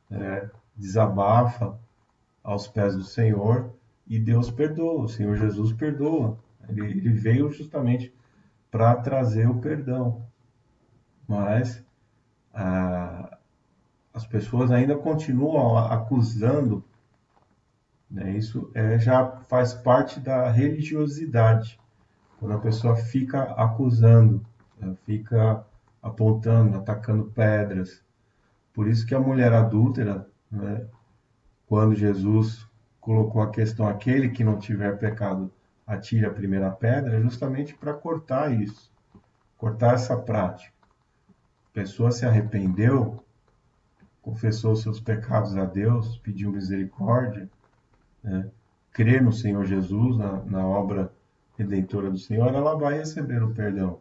Speaker 1: né, desabafa aos pés do Senhor, e Deus perdoa, o Senhor Jesus perdoa. Ele veio justamente para trazer o perdão. Mas as pessoas ainda continuam acusando, né? Isso já faz parte da religiosidade. Quando a pessoa fica acusando, fica apontando, atacando pedras. Por isso que a mulher adúltera, né, quando Jesus colocou a questão: aquele que não tiver pecado, atire a primeira pedra, é justamente para cortar isso, cortar essa prática. A pessoa se arrependeu, confessou seus pecados a Deus, pediu misericórdia, né, crê no Senhor Jesus, na obra redentora do Senhor, ela vai receber o perdão.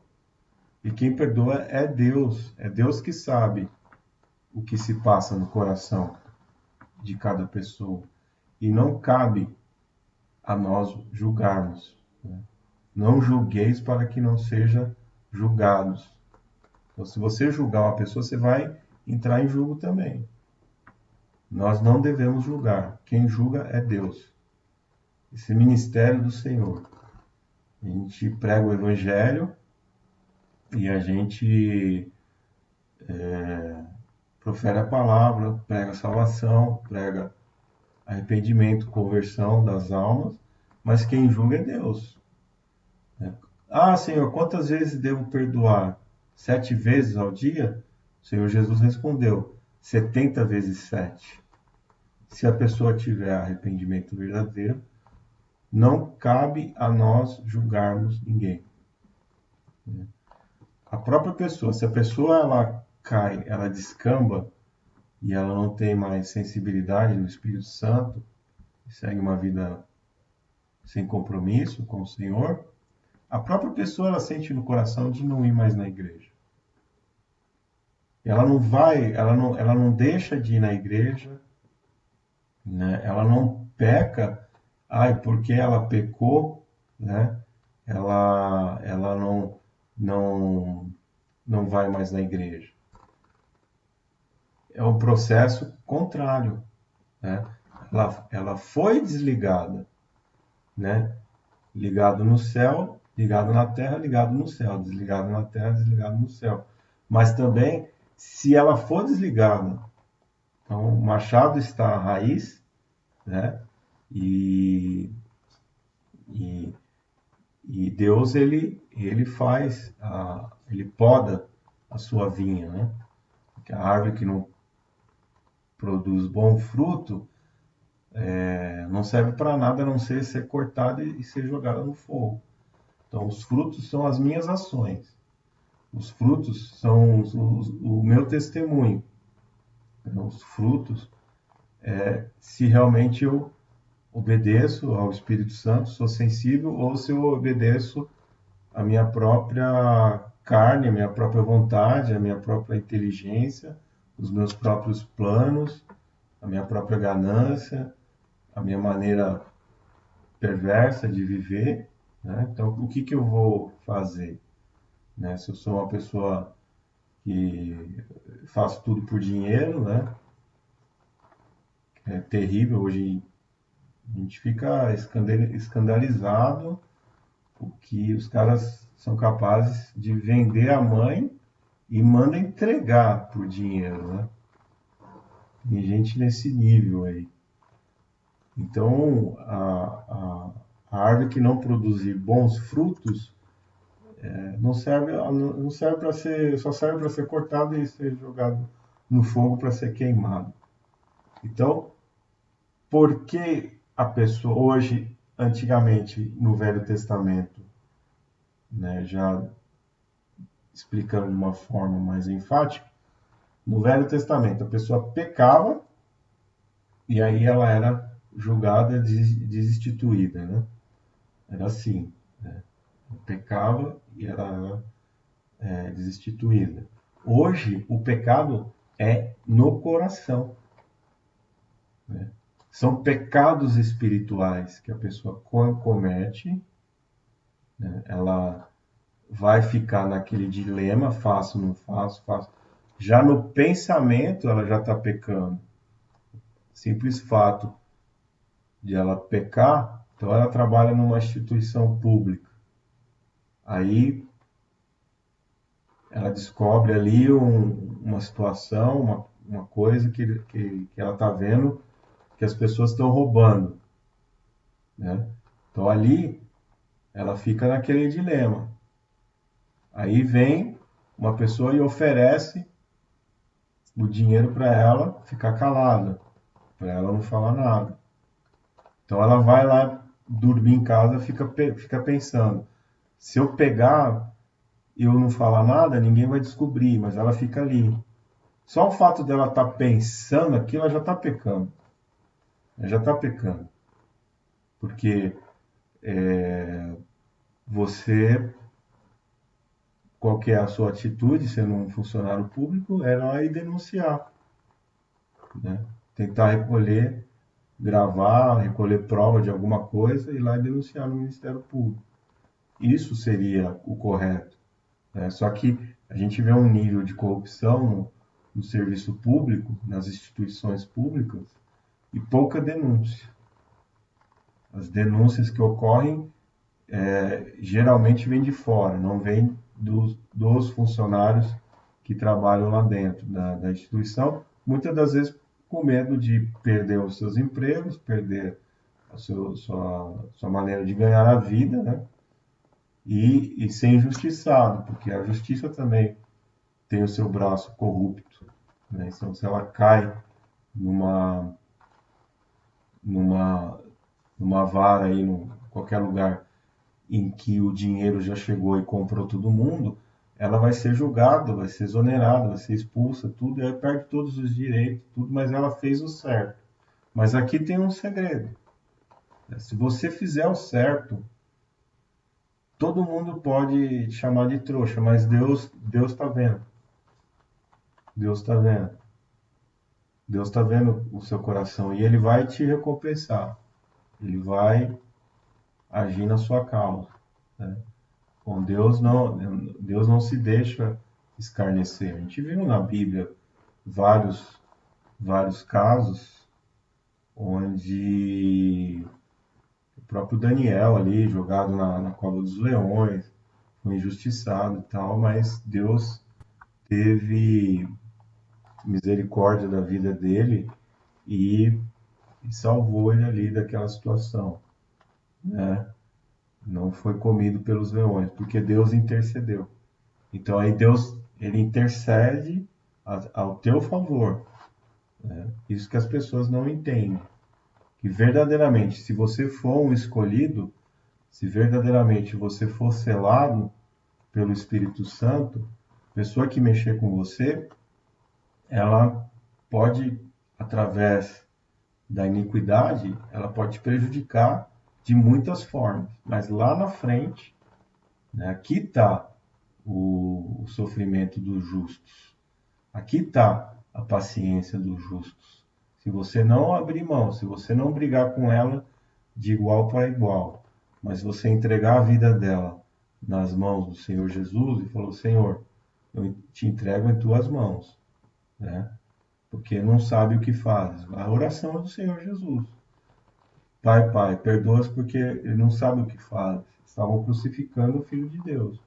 Speaker 1: E quem perdoa é Deus que sabe o que se passa no coração de cada pessoa. E não cabe a nós julgarmos, né? Não julgueis para que não seja julgados. Então, se você julgar uma pessoa, você vai entrar em julgo também. Nós não devemos julgar. Quem julga é Deus. Esse ministério do Senhor. A gente prega o Evangelho e a gente profere a palavra, prega a salvação, prega arrependimento, conversão das almas, mas quem julga é Deus. Ah, Senhor, quantas vezes devo perdoar? 7 vezes ao dia? O Senhor Jesus respondeu: 70 vezes 7. Se a pessoa tiver arrependimento verdadeiro, não cabe a nós julgarmos ninguém. A própria pessoa, se a pessoa ela cai, ela descamba e ela não tem mais sensibilidade no Espírito Santo, segue uma vida sem compromisso com o Senhor, a própria pessoa ela sente no coração de não ir mais na igreja. Ela não vai, ela não deixa de ir na igreja, né? Ela não peca, ai, porque ela pecou, né? Ela não, não vai mais na igreja. é um processo contrário, né? Ela foi desligada, né? Ligado no céu, ligado na terra, ligado no céu, desligado na terra, desligado no céu. Mas também, se ela for desligada, então o machado está à raiz, né? E, e, e Deus ele faz, ele poda a sua vinha, né? Porque a árvore que não produz bom fruto não serve para nada a não ser cortada e ser jogada no fogo. Então, os frutos são as minhas ações. Os frutos são o meu testemunho. Então, os frutos, se realmente eu obedeço ao Espírito Santo, sou sensível, ou se eu obedeço à minha própria carne, à minha própria vontade, à minha própria inteligência, os meus próprios planos, a minha própria ganância, a minha maneira perversa de viver, né? Então, o que eu vou fazer, né? Se eu sou uma pessoa que faço tudo por dinheiro, né? É terrível. Hoje a gente fica escandalizado porque os caras são capazes de vender a mãe e manda entregar por dinheiro, né? Tem gente nesse nível aí. Então, a árvore que não produzir bons frutos não serve para ser, só serve para ser cortado e ser jogado no fogo para ser queimado. Então, por que a pessoa hoje, antigamente no Velho Testamento, né, já explicando de uma forma mais enfática, no Velho Testamento a pessoa pecava e aí ela era julgada, destituída, né? Era assim, né? Pecava e era destituída. Hoje o pecado é no coração, né? São pecados espirituais que a pessoa comete, né? Ela vai ficar naquele dilema, faço, não faço, faço. Já no pensamento ela já está pecando. Simples fato de ela pecar, então ela trabalha numa instituição pública. Aí ela descobre ali uma situação, uma coisa que ela está vendo que as pessoas estão roubando, né? Então ali ela fica naquele dilema. Aí vem uma pessoa e oferece o dinheiro para ela ficar calada, para ela não falar nada. Então ela vai lá dormir em casa, fica pensando, se eu pegar e eu não falar nada, ninguém vai descobrir, mas ela fica ali. Só o fato dela estar pensando aquilo, ela já está pecando. Ela já está pecando. Porque você, qual que é a sua atitude, sendo um funcionário público, é lá e denunciar, né? Tentar gravar, recolher prova de alguma coisa e ir lá e denunciar no Ministério Público. Isso seria o correto, né? Só que a gente vê um nível de corrupção no serviço público, nas instituições públicas, e pouca denúncia. As denúncias que ocorrem geralmente vêm de fora, não vêm dos funcionários que trabalham lá dentro da instituição, muitas das vezes com medo de perder os seus empregos, perder sua maneira de ganhar a vida, né? E ser injustiçado, porque a justiça também tem o seu braço corrupto, né? Então, se ela cai numa, numa, numa vara aí, em qualquer lugar em que o dinheiro já chegou e comprou todo mundo, ela vai ser julgada, vai ser exonerada, vai ser expulsa, tudo, e aí perde todos os direitos, tudo, mas ela fez o certo. Mas aqui tem um segredo, né? Se você fizer o certo, todo mundo pode chamar de trouxa, mas Deus está vendo. Deus está vendo. Deus está vendo o seu coração e Ele vai te recompensar. Ele vai agir na sua causa, né? Com Deus não se deixa escarnecer. A gente viu na Bíblia vários vários casos onde o próprio Daniel ali, jogado na cova dos leões, foi injustiçado e tal, mas Deus teve misericórdia da vida dele e, e salvou ele ali daquela situação, né? Não foi comido pelos leões, porque Deus intercedeu. Então aí Deus, ele intercede ao teu favor. Isso que as pessoas não entendem. Que verdadeiramente, se você for um escolhido, se verdadeiramente você for selado pelo Espírito Santo, a pessoa que mexer com você, ela pode, através da iniquidade, ela pode te prejudicar de muitas formas. Mas lá na frente, né, aqui está o sofrimento dos justos. Aqui está a paciência dos justos. Se você não abrir mão, se você não brigar com ela de igual para igual, mas você entregar a vida dela nas mãos do Senhor Jesus e falou: Senhor, eu te entrego em tuas mãos, né? Porque não sabe o que faz. A oração é do Senhor Jesus. Pai, Pai, perdoa-os porque ele não sabe o que faz. Estavam crucificando o Filho de Deus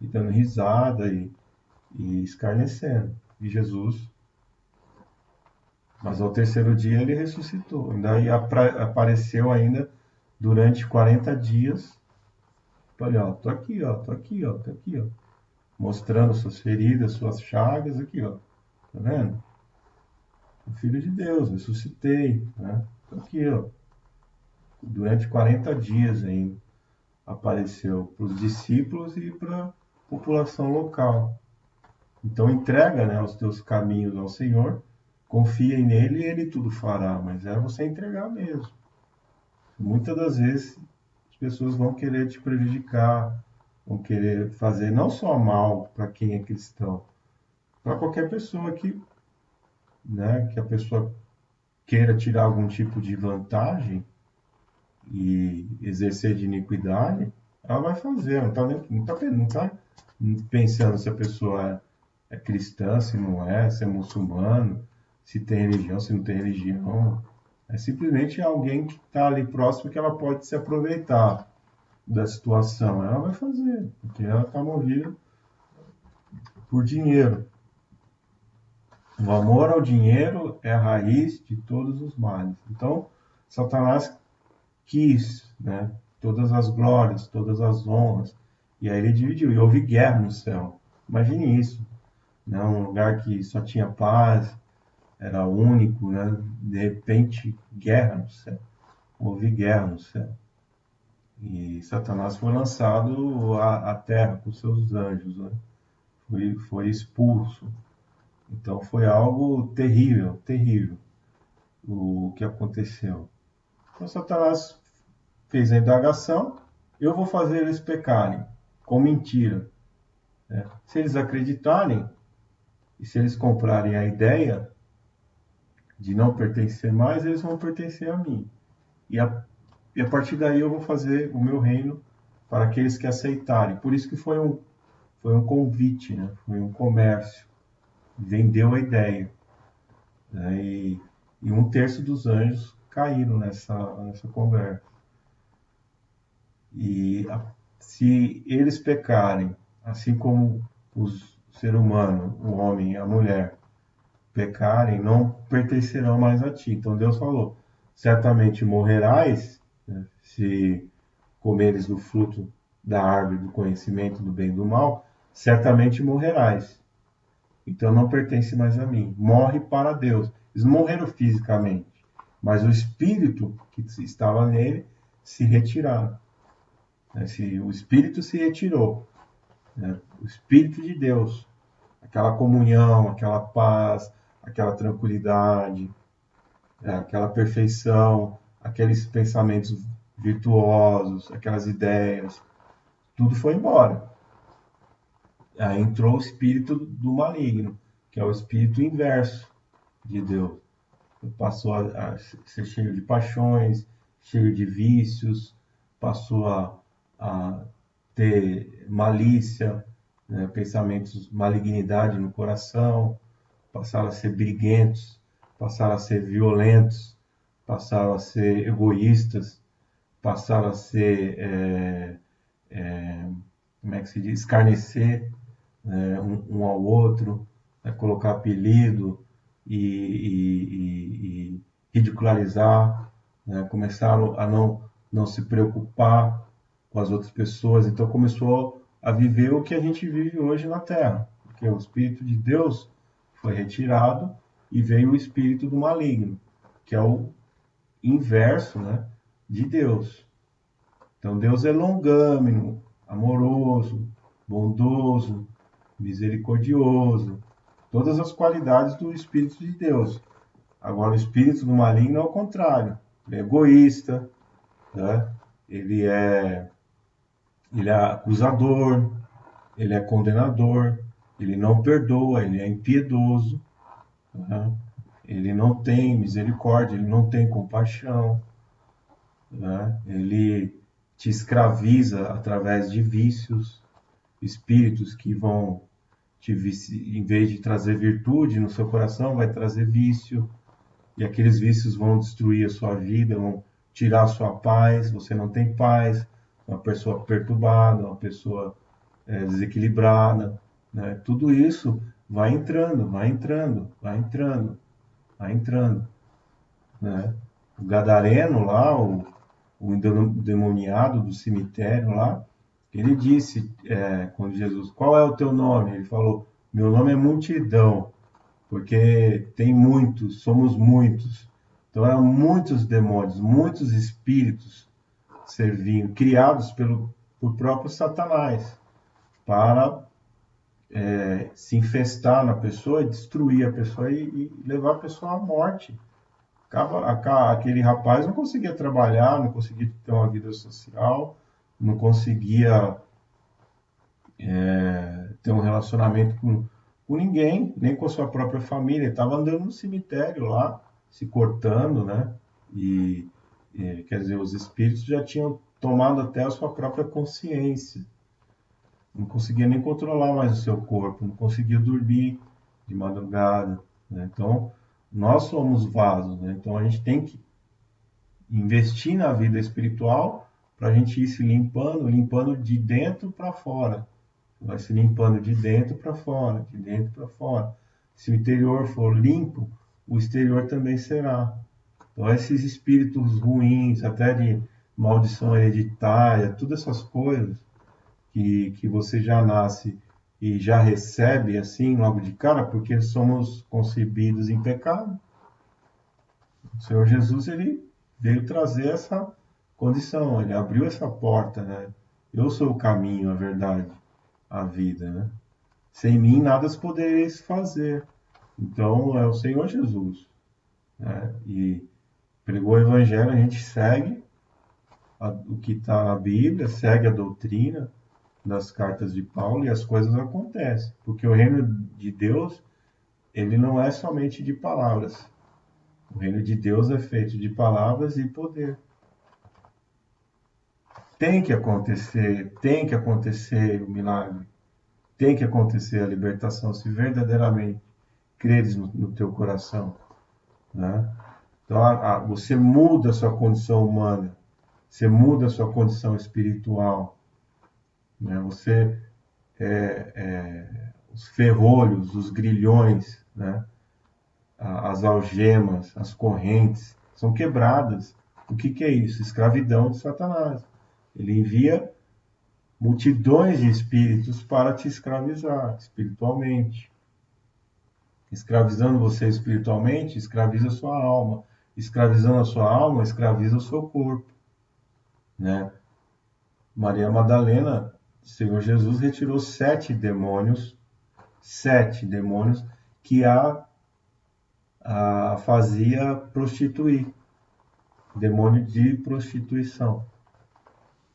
Speaker 1: e dando risada e escarnecendo. E Jesus, mas ao terceiro dia ele ressuscitou. E daí apareceu ainda durante 40 dias. Olha, ó, tô aqui, ó, tô aqui, ó, tô aqui, ó. Mostrando suas feridas, suas chagas, aqui, ó. Tá vendo? O Filho de Deus, ressuscitei, né? Tô aqui, ó. Durante 40 dias ainda apareceu para os discípulos e para a população local. Então entrega, né, os teus caminhos ao Senhor, confia nele e ele tudo fará, mas é você entregar mesmo. Muitas das vezes as pessoas vão querer te prejudicar, vão querer fazer não só mal para quem é cristão, para qualquer pessoa que, né, que a pessoa queira tirar algum tipo de vantagem e exercer de iniquidade, ela vai fazer, não tá pensando se a pessoa é cristã, se não é, se é muçulmano, se tem religião, se não tem religião. É simplesmente alguém que está ali próximo que ela pode se aproveitar da situação. Ela vai fazer, porque ela está movida por dinheiro. O amor ao dinheiro é a raiz de todos os males. Então, Satanás quis, né, todas as glórias, todas as honras, e aí ele dividiu, e houve guerra no céu. Imagine isso, né, um lugar que só tinha paz, era único, né, de repente, guerra no céu. Houve guerra no céu. E Satanás foi lançado à terra com seus anjos, né? Foi expulso. Então foi algo terrível, terrível o que aconteceu. Então Satanás fez a indagação, eu vou fazer eles pecarem com mentira. Né? Se eles acreditarem e se eles comprarem a ideia de não pertencer mais, eles vão pertencer a mim. E a partir daí eu vou fazer o meu reino para aqueles que aceitarem. Por isso que foi um convite, né? Foi um comércio. Vendeu a ideia. Né? E um terço dos anjos caíram nessa conversa. E se eles pecarem, assim como o ser humano, o homem e a mulher, pecarem, não pertencerão mais a ti. Então Deus falou: certamente morrerás, né, se comeres do fruto da árvore do conhecimento do bem e do mal, certamente morrerás. Então não pertence mais a mim. Morre para Deus. Eles morreram fisicamente, mas o espírito que estava nele se retiraram. O espírito se retirou. Né? O espírito de Deus, aquela comunhão, aquela paz, aquela tranquilidade, aquela perfeição, aqueles pensamentos virtuosos, aquelas ideias, tudo foi embora. Aí entrou o espírito do maligno, que é o espírito inverso de Deus. Passou a ser cheio de paixões, cheio de vícios, passou a ter malícia, né, pensamentos, malignidade no coração, passaram a ser briguentos, passaram a ser violentos, passaram a ser egoístas, passaram a ser, como é que se diz, escarnecer, um ao outro, colocar apelido e ridicularizar, né? Começaram a não se preocupar com as outras pessoas, então começou a viver o que a gente vive hoje na Terra, porque o Espírito de Deus foi retirado e veio o Espírito do maligno, que é o inverso, né, de Deus. Então Deus é longâmino, amoroso, bondoso, misericordioso, todas as qualidades do Espírito de Deus. Agora o Espírito do maligno é o contrário, ele é egoísta, né? ele, é, ele é acusador, ele é condenador, ele não perdoa, ele é impiedoso, né? Ele não tem misericórdia, ele não tem compaixão, né? Ele te escraviza através de vícios, espíritos que vão em vez de trazer virtude no seu coração, vai trazer vício, e aqueles vícios vão destruir a sua vida, vão tirar a sua paz, você não tem paz, uma pessoa perturbada, uma pessoa desequilibrada, né? Tudo isso vai entrando, vai entrando, vai entrando, vai entrando, né? O gadareno lá, o endemoniado do cemitério lá, ele disse, quando Jesus, qual é o teu nome? Ele falou, meu nome é multidão, porque tem muitos, somos muitos. Então eram muitos demônios, muitos espíritos servindo, criados por próprio Satanás, para se infestar na pessoa, destruir a pessoa e levar a pessoa à morte. Aquele rapaz não conseguia trabalhar, não conseguia ter uma vida social, não conseguia ter um relacionamento com ninguém, nem com a sua própria família. Ele estava andando no cemitério lá, se cortando, né? Quer dizer, os espíritos já tinham tomado até a sua própria consciência. Não conseguia nem controlar mais o seu corpo, não conseguia dormir de madrugada, né? Então, nós somos vasos, né? Então a gente tem que investir na vida espiritual para a gente ir se limpando, limpando de dentro para fora. Vai se limpando de dentro para fora, de dentro para fora. Se o interior for limpo, o exterior também será. Então, esses espíritos ruins, até de maldição hereditária, todas essas coisas que você já nasce e já recebe assim logo de cara, porque somos concebidos em pecado. O Senhor Jesus, ele veio trazer essa condição, ele abriu essa porta, né? Eu sou o caminho, a verdade, a vida, né? Sem mim nada podereis fazer. Então é o Senhor Jesus, né? E pregou o Evangelho, a gente segue o que está na Bíblia, segue a doutrina das cartas de Paulo e as coisas acontecem. Porque o reino de Deus, ele não é somente de palavras. O reino de Deus é feito de palavras e poder. Tem que acontecer o milagre, tem que acontecer a libertação, se verdadeiramente creres no teu coração, né? Então, você muda a sua condição humana, você muda a sua condição espiritual, né? Os ferrolhos, os grilhões, né? As algemas, as correntes são quebradas. O que é isso? Escravidão de Satanás. Ele envia multidões de espíritos para te escravizar espiritualmente. Escravizando você espiritualmente, escraviza a sua alma. Escravizando a sua alma, escraviza o seu corpo, né? Maria Madalena, Senhor Jesus retirou 7 demônios que a fazia prostituir, demônio de prostituição.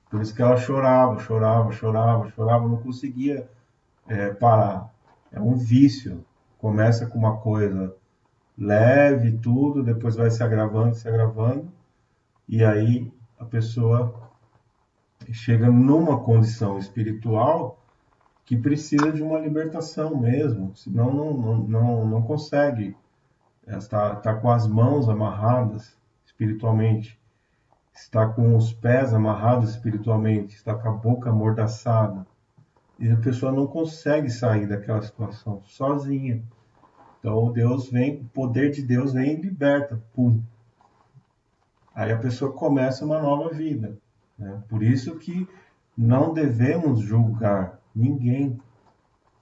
Speaker 1: Por isso que ela chorava, chorava, chorava, chorava, não conseguia parar. É um vício. Começa com uma coisa leve, tudo, depois vai se agravando, e aí a pessoa chega numa condição espiritual que precisa de uma libertação mesmo, senão não consegue ela está com as mãos amarradas espiritualmente, está com os pés amarrados espiritualmente, está com a boca amordaçada. E a pessoa não consegue sair daquela situação sozinha. Então Deus vem, o poder de Deus vem e liberta. Pum. Aí a pessoa começa uma nova vida. Né? Por isso que não devemos julgar ninguém.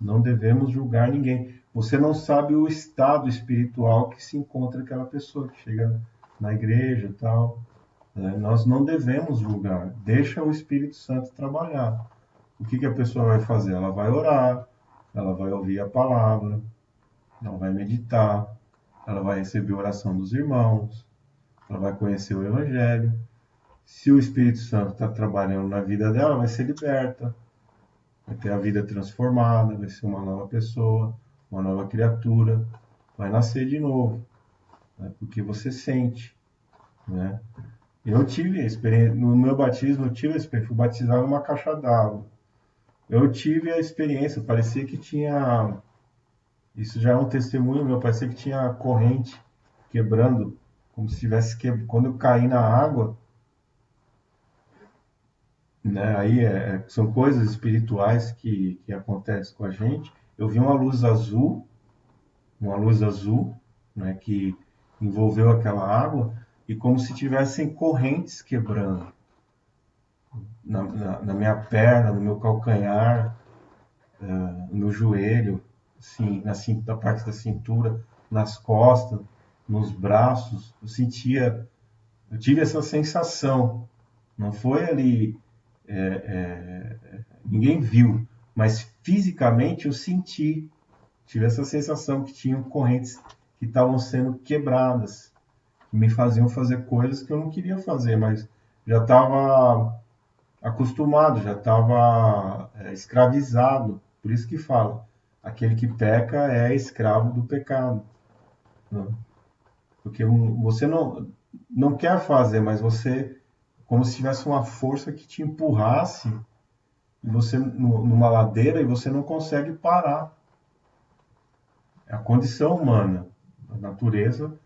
Speaker 1: Não devemos julgar ninguém. Você não sabe o estado espiritual que se encontra aquela pessoa que chega na igreja e tal. Né? Nós não devemos julgar. Deixa o Espírito Santo trabalhar. O que a pessoa vai fazer? Ela vai orar, ela vai ouvir a palavra, ela vai meditar, ela vai receber a oração dos irmãos, ela vai conhecer o Evangelho. Se o Espírito Santo está trabalhando na vida dela, vai ser liberta, vai ter a vida transformada, vai ser uma nova pessoa, uma nova criatura, vai nascer de novo, né? Porque você sente, né? Eu tive a experiência, no meu batismo, eu tive a experiência, fui batizado numa caixa d'água. Eu tive a experiência, parecia que tinha, isso já é um testemunho meu, parecia que tinha corrente quebrando, como se tivesse quebrado. Quando eu caí na água, né, aí são coisas espirituais que acontecem com a gente. Eu vi uma luz azul, né, que envolveu aquela água, e como se tivessem correntes quebrando na minha perna, no meu calcanhar, no joelho, assim, na parte da cintura, nas costas, nos braços. Eu tive essa sensação. Não foi ali, ninguém viu, mas fisicamente eu senti, tive essa sensação que tinham correntes que estavam sendo quebradas, que me faziam fazer coisas que eu não queria fazer, mas já estava acostumado, já estava escravizado. Por isso que fala, aquele que peca é escravo do pecado. Né? Porque você não quer fazer, mas você, como se tivesse uma força que te empurrasse, e você numa ladeira e você não consegue parar. É a condição humana, a natureza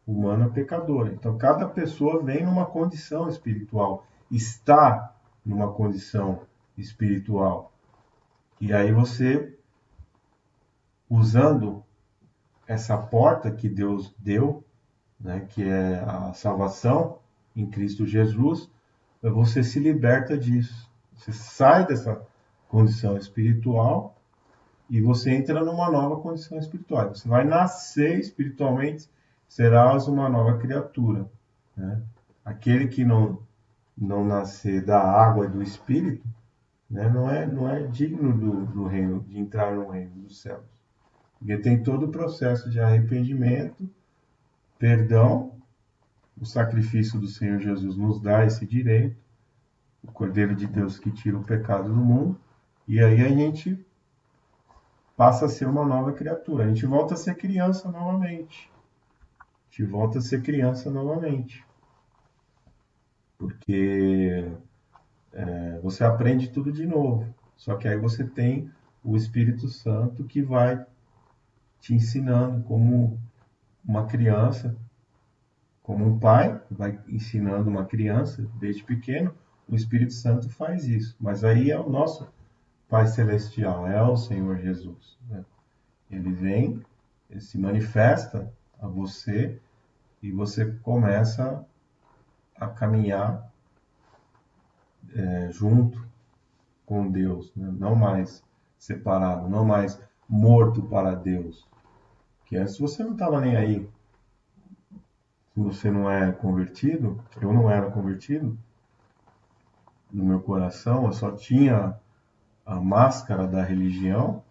Speaker 1: humana pecadora. Então, cada pessoa vem numa condição espiritual, está numa condição espiritual. E aí você, usando essa porta que Deus deu, né, que é a salvação em Cristo Jesus, você se liberta disso. Você sai dessa condição espiritual e você entra numa nova condição espiritual. Você vai nascer espiritualmente, serás uma nova criatura. Né? Aquele que não nascer da água e do Espírito, né, não é digno do reino, de entrar no reino dos céus. Porque tem todo o processo de arrependimento, perdão, o sacrifício do Senhor Jesus nos dá esse direito, o Cordeiro de Deus que tira o pecado do mundo, e aí a gente passa a ser uma nova criatura. A gente volta a ser criança novamente. A gente volta a ser criança novamente. Porque você aprende tudo de novo. Só que aí você tem o Espírito Santo que vai te ensinando como uma criança, como um pai vai ensinando uma criança desde pequeno. O Espírito Santo faz isso. Mas aí é o nosso Pai Celestial, é o Senhor Jesus. Né? Ele vem, ele se manifesta a você e você começa a caminhar junto com Deus, né? Não mais separado, não mais morto para Deus. Que antes você não estava nem aí. Se você não é convertido, eu não era convertido, no meu coração eu só tinha a máscara da religião,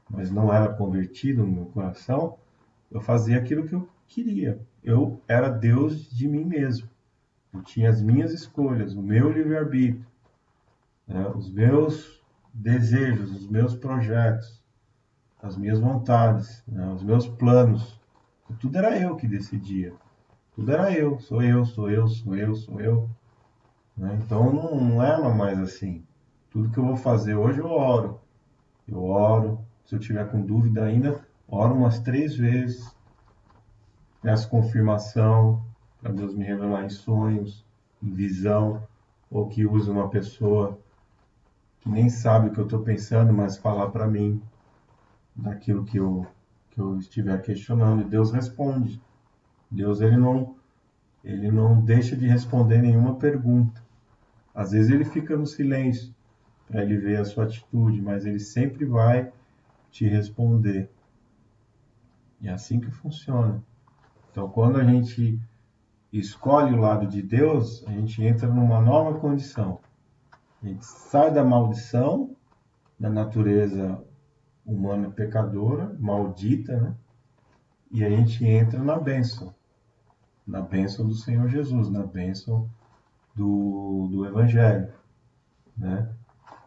Speaker 1: mas não era convertido no meu coração. Eu fazia aquilo que eu queria. Eu era Deus de mim mesmo. Eu tinha as minhas escolhas, o meu livre-arbítrio, né? Os meus desejos, os meus projetos, as minhas vontades, né? Os meus planos. Tudo era eu que decidia. Tudo era eu. Sou eu, sou eu, sou eu, sou eu. Né? Então não era mais assim. Tudo que eu vou fazer hoje eu oro. Eu oro. Se eu tiver com dúvida ainda, oro umas 3 vezes. peço confirmação para Deus me revelar em sonhos, em visão, ou que use uma pessoa que nem sabe o que eu estou pensando, mas falar para mim daquilo que eu estiver questionando. E Deus responde. Deus ele não deixa de responder nenhuma pergunta. Às vezes ele fica no silêncio para ele ver a sua atitude, mas ele sempre vai te responder. E é assim que funciona. Então, quando a gente escolhe o lado de Deus, a gente entra numa nova condição. A gente sai da maldição, da natureza humana pecadora, maldita, né? E a gente entra na bênção do Senhor Jesus, na bênção do Evangelho, né?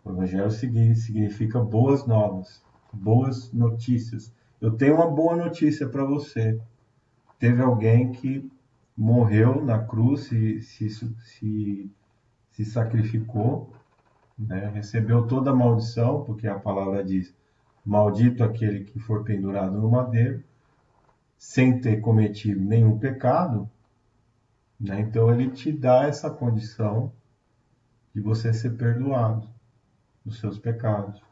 Speaker 1: O Evangelho significa boas novas, boas notícias. Eu tenho uma boa notícia para você. Teve alguém que morreu na cruz, se sacrificou, né? Recebeu toda a maldição, porque a palavra diz: maldito aquele que for pendurado no madeiro, sem ter cometido nenhum pecado, né? Então ele te dá essa condição de você ser perdoado dos seus pecados,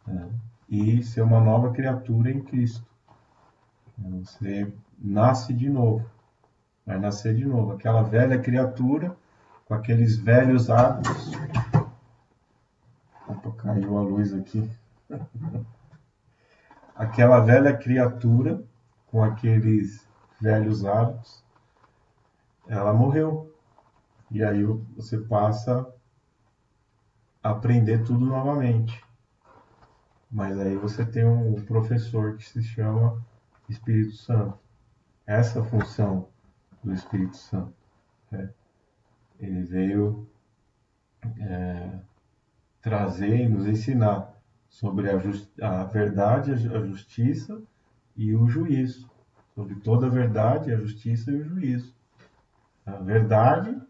Speaker 1: né? E ser uma nova criatura em Cristo. Você nasce de novo, vai nascer de novo. Aquela velha criatura com aqueles velhos hábitos. Opa, caiu a luz aqui. Aquela velha criatura com aqueles velhos hábitos, ela morreu. E aí você passa a aprender tudo novamente. Mas aí você tem um professor que se chama Espírito Santo. Essa é a função do Espírito Santo, né? Ele veio trazer e nos ensinar sobre a verdade, a justiça e o juízo. Sobre toda a verdade, a justiça e o juízo. A verdade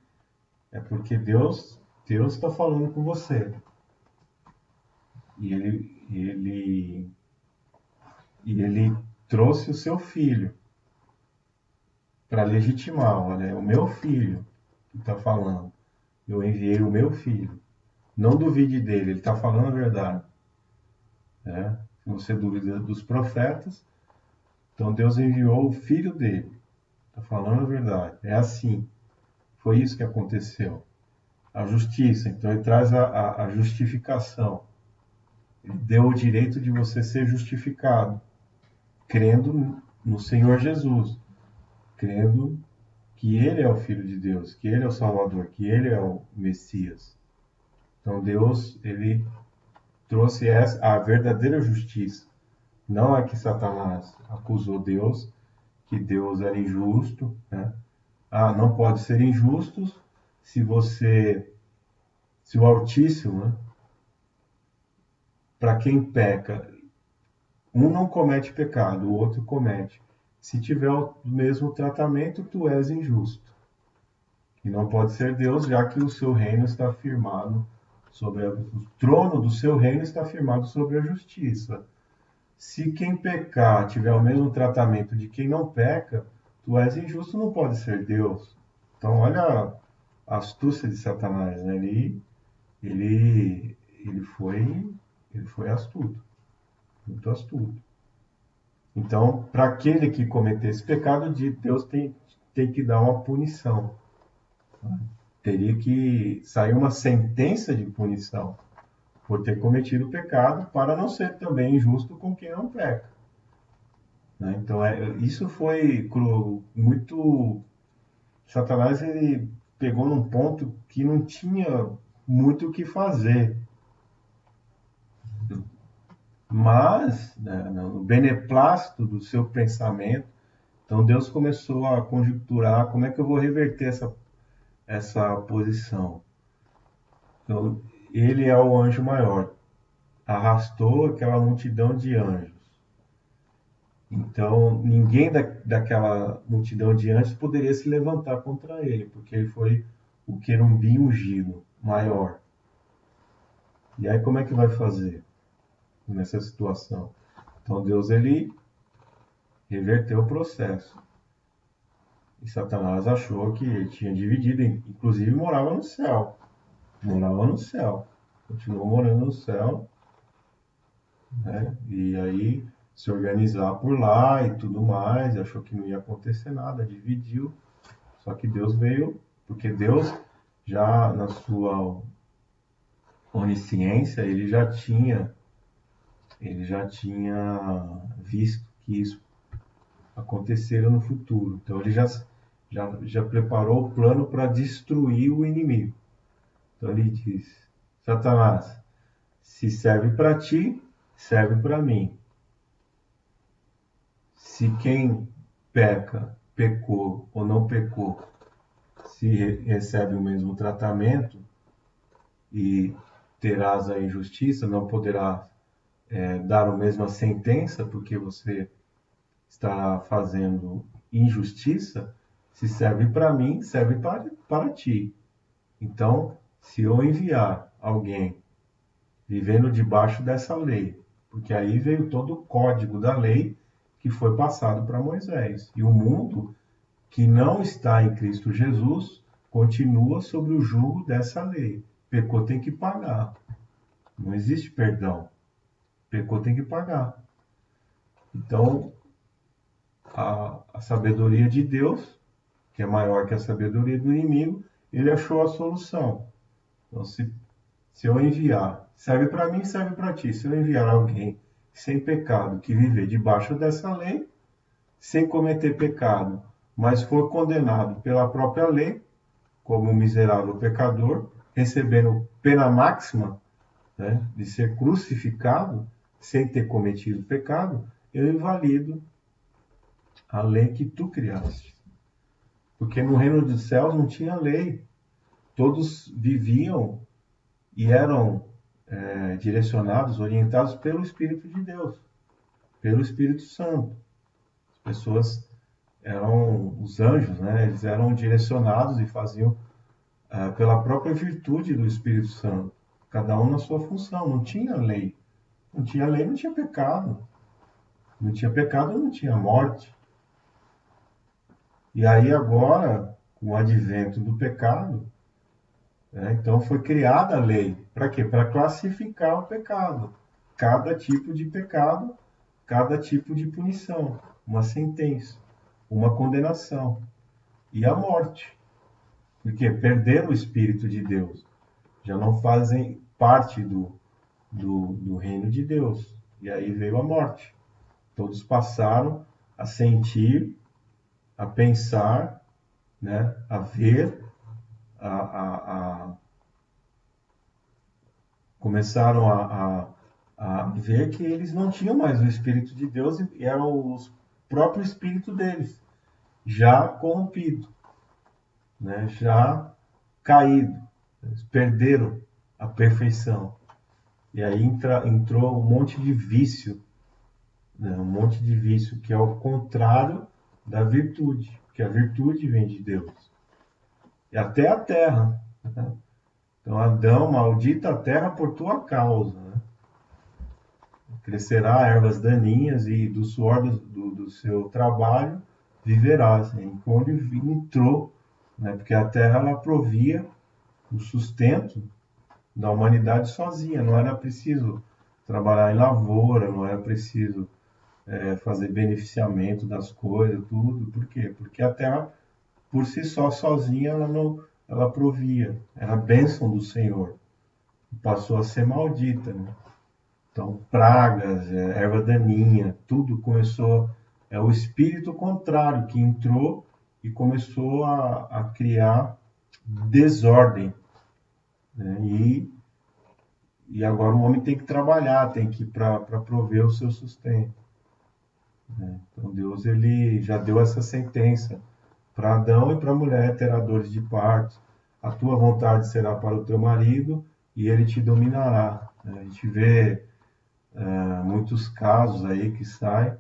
Speaker 1: é porque Deus está falando com você. E ele trouxe o seu filho para legitimar. Olha, é o meu filho que está falando. Eu enviei o meu filho. Não duvide dele, ele está falando a verdade. Né? Se você duvida dos profetas, então Deus enviou o filho dele. Está falando a verdade. É assim. Foi isso que aconteceu. A justiça, então ele traz a justificação. Ele deu o direito de você ser justificado, crendo no Senhor Jesus, crendo que Ele é o Filho de Deus, que Ele é o Salvador, que Ele é o Messias. Então Deus, Ele trouxe a verdadeira justiça. Não é que Satanás acusou Deus, que Deus era injusto, né? Ah, não pode ser injusto se o Altíssimo, né? Para quem peca, um não comete pecado, o outro comete. Se tiver o mesmo tratamento, tu és injusto. E não pode ser Deus, já que o seu reino está firmado o trono do seu reino está firmado sobre a justiça. Se quem pecar tiver o mesmo tratamento de quem não peca, tu és injusto, não pode ser Deus. Então, olha a astúcia de Satanás, né? Ele, ele foi, ele foi astuto, muito astuto. Então, para aquele que cometer esse pecado, Deus tem que dar uma punição. Teria que sair uma sentença de punição por ter cometido o pecado, para não ser também injusto com quem não peca. Né? Então, isso foi muito. Satanás ele pegou num ponto que não tinha muito o que fazer. Mas, né, no beneplácito do seu pensamento, então Deus começou a conjecturar como é que eu vou reverter essa posição. Então, ele é o anjo maior, arrastou aquela multidão de anjos. Então, ninguém daquela multidão de anjos poderia se levantar contra ele, porque ele foi o querubim ungido, maior. E aí, como é que vai fazer nessa situação? Então, Deus, ele reverteu o processo. E Satanás achou que ele tinha dividido, inclusive morava no céu. Morava no céu. Continuou morando no céu, né? E aí se organizar por lá e tudo mais, achou que não ia acontecer nada, dividiu. Só que Deus veio, porque Deus já na sua onisciência, ele já tinha visto que isso aconteceria no futuro. Então ele já preparou o plano para destruir o inimigo. Então ele diz: Satanás, se serve para ti, serve para mim. Se quem peca, pecou ou não pecou, se recebe o mesmo tratamento e terás a injustiça, não poderás dar a mesma sentença porque você está fazendo injustiça, se serve para mim, serve para ti. Então, se eu enviar alguém vivendo debaixo dessa lei, porque aí veio todo o código da lei que foi passado para Moisés. E o mundo que não está em Cristo Jesus continua sobre o jugo dessa lei. Pecou tem que pagar. Não existe perdão. Pecou tem que pagar. Então, a sabedoria de Deus, que é maior que a sabedoria do inimigo, ele achou a solução. Então, se eu enviar, serve para mim, serve para ti. Se eu enviar alguém sem pecado, que viver debaixo dessa lei, sem cometer pecado, mas for condenado pela própria lei, como um miserável pecador, recebendo pena máxima, né, de ser crucificado, sem ter cometido pecado, eu invalido a lei que tu criaste. Porque no reino dos céus não tinha lei. Todos viviam e eram direcionados, orientados pelo Espírito de Deus, pelo Espírito Santo. As pessoas eram os anjos, né? Eles eram direcionados e faziam pela própria virtude do Espírito Santo, cada um na sua função. Não tinha lei. Não tinha lei, não tinha pecado. Não tinha pecado, não tinha morte. E aí agora, com o advento do pecado, então foi criada a lei. Para quê? Para classificar o pecado. Cada tipo de pecado, cada tipo de punição. Uma sentença, uma condenação. E a morte. Porque perderam o Espírito de Deus. Já não fazem parte do reino de Deus. E aí veio a morte. Todos passaram a sentir, a pensar, né, a ver, a começaram a ver que eles não tinham mais o Espírito de Deus e era o próprio Espírito deles, já corrompido, né? Já caído. Eles perderam a perfeição. E aí entrou um monte de vício, né? Um monte de vício que é o contrário da virtude, que a virtude vem de Deus. E até a terra. Né? Então, Adão, maldita a terra por tua causa. Né? Crescerá ervas daninhas e do suor do seu trabalho viverás. Né? Quando entrou, né? Porque a terra ela provia o sustento da humanidade sozinha, não era preciso trabalhar em lavoura, não era preciso fazer beneficiamento das coisas, tudo. Por quê? Porque a terra, por si só, sozinha, ela provia. Era a bênção do Senhor. Passou a ser maldita, né? Então, pragas, erva daninha, tudo começou. É o espírito contrário que entrou e começou a criar desordem. Né? E agora o homem tem que trabalhar, tem que ir para prover o seu sustento. Né? Então, Deus ele já deu essa sentença para Adão e para a mulher, terá dores de parto. A tua vontade será para o teu marido e ele te dominará. Né? A gente vê muitos casos aí que saem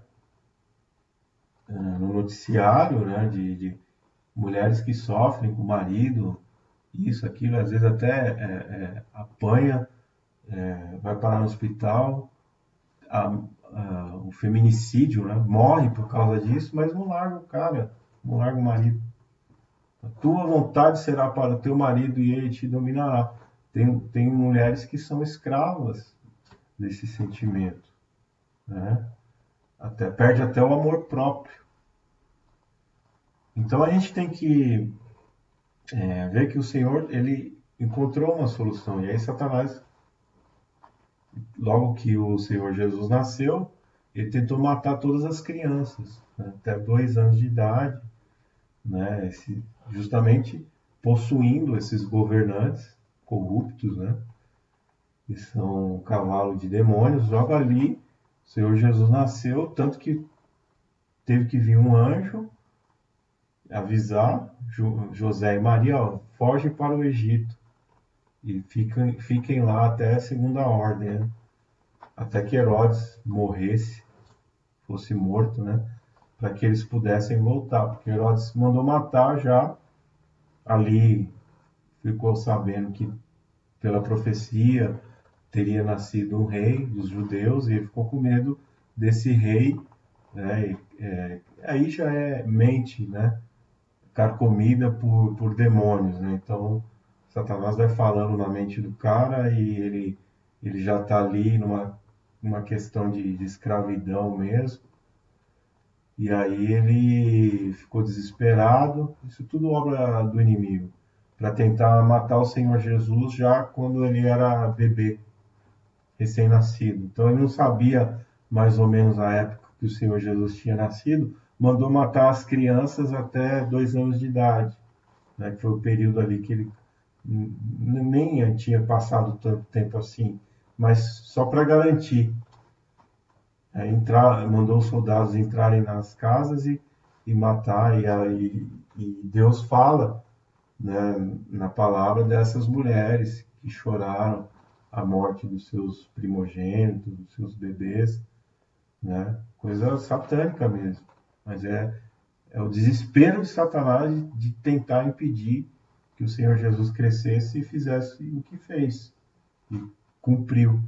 Speaker 1: no noticiário, né, de mulheres que sofrem com o marido, isso, aquilo, às vezes até apanha, vai parar no hospital, o feminicídio, né, morre por causa disso, mas não larga o cara. Não larga o marido. A tua vontade será para o teu marido e ele te dominará. Tem mulheres que são escravas desse sentimento, né? Perde até o amor próprio. Então a gente tem que ver que o Senhor ele encontrou uma solução. E aí Satanás, logo que o Senhor Jesus nasceu, ele tentou matar todas as crianças, né, até 2 anos de idade, né, justamente possuindo esses governantes corruptos, né, que são um cavalo de demônios. Logo ali, o Senhor Jesus nasceu, tanto que teve que vir um anjo avisar José e Maria, ó, foge para o Egito e fiquem lá até a segunda ordem, né? Até que Herodes morresse, fosse morto, né? Para que eles pudessem voltar, porque Herodes mandou matar já ali, ficou sabendo que pela profecia teria nascido um rei dos judeus e ele ficou com medo desse rei, né? Aí já é mente, né? Carcomida por demônios, né? Então Satanás vai falando na mente do cara e ele já está ali numa questão de escravidão mesmo. E aí ele ficou desesperado. Isso tudo obra do inimigo para tentar matar o Senhor Jesus já quando ele era bebê, recém-nascido. Então ele não sabia mais ou menos a época que o Senhor Jesus tinha nascido, mandou matar as crianças até 2 anos de idade, né, que foi o período ali que ele nem tinha passado tanto tempo assim, mas só para garantir. Mandou os soldados entrarem nas casas e matar, e Deus fala, né, na palavra dessas mulheres que choraram a morte dos seus primogênitos, dos seus bebês, né? Coisa satânica mesmo. Mas é o desespero de Satanás de tentar impedir que o Senhor Jesus crescesse e fizesse o que fez. E cumpriu.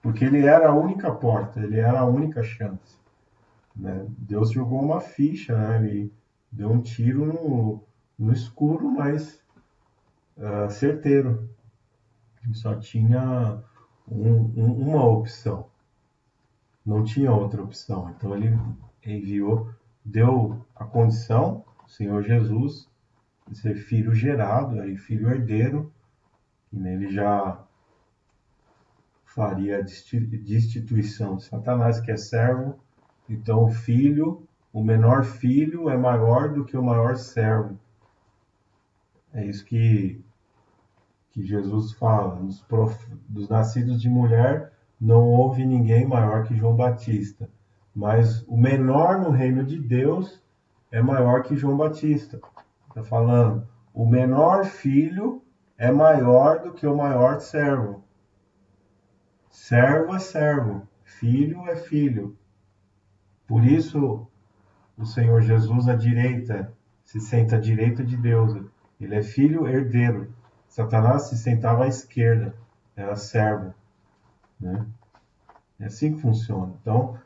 Speaker 1: Porque ele era a única porta, ele era a única chance. Né? Deus jogou uma ficha, né? Ele deu um tiro no escuro, mas certeiro. Ele só tinha uma opção. Não tinha outra opção. Então ele enviou, deu a condição, o Senhor Jesus, de ser filho gerado, aí filho herdeiro, e nele já faria a destituição de Satanás, que é servo. Então o menor filho é maior do que o maior servo. É isso que Jesus fala. Dos nascidos de mulher não houve ninguém maior que João Batista. Mas o menor no reino de Deus é maior que João Batista. Está falando, o menor filho é maior do que o maior servo. Servo é servo, filho é filho. Por isso, o Senhor Jesus à direita, se senta à direita de Deus. Ele é filho herdeiro. Satanás se sentava à esquerda, era servo, né? É assim que funciona. Então,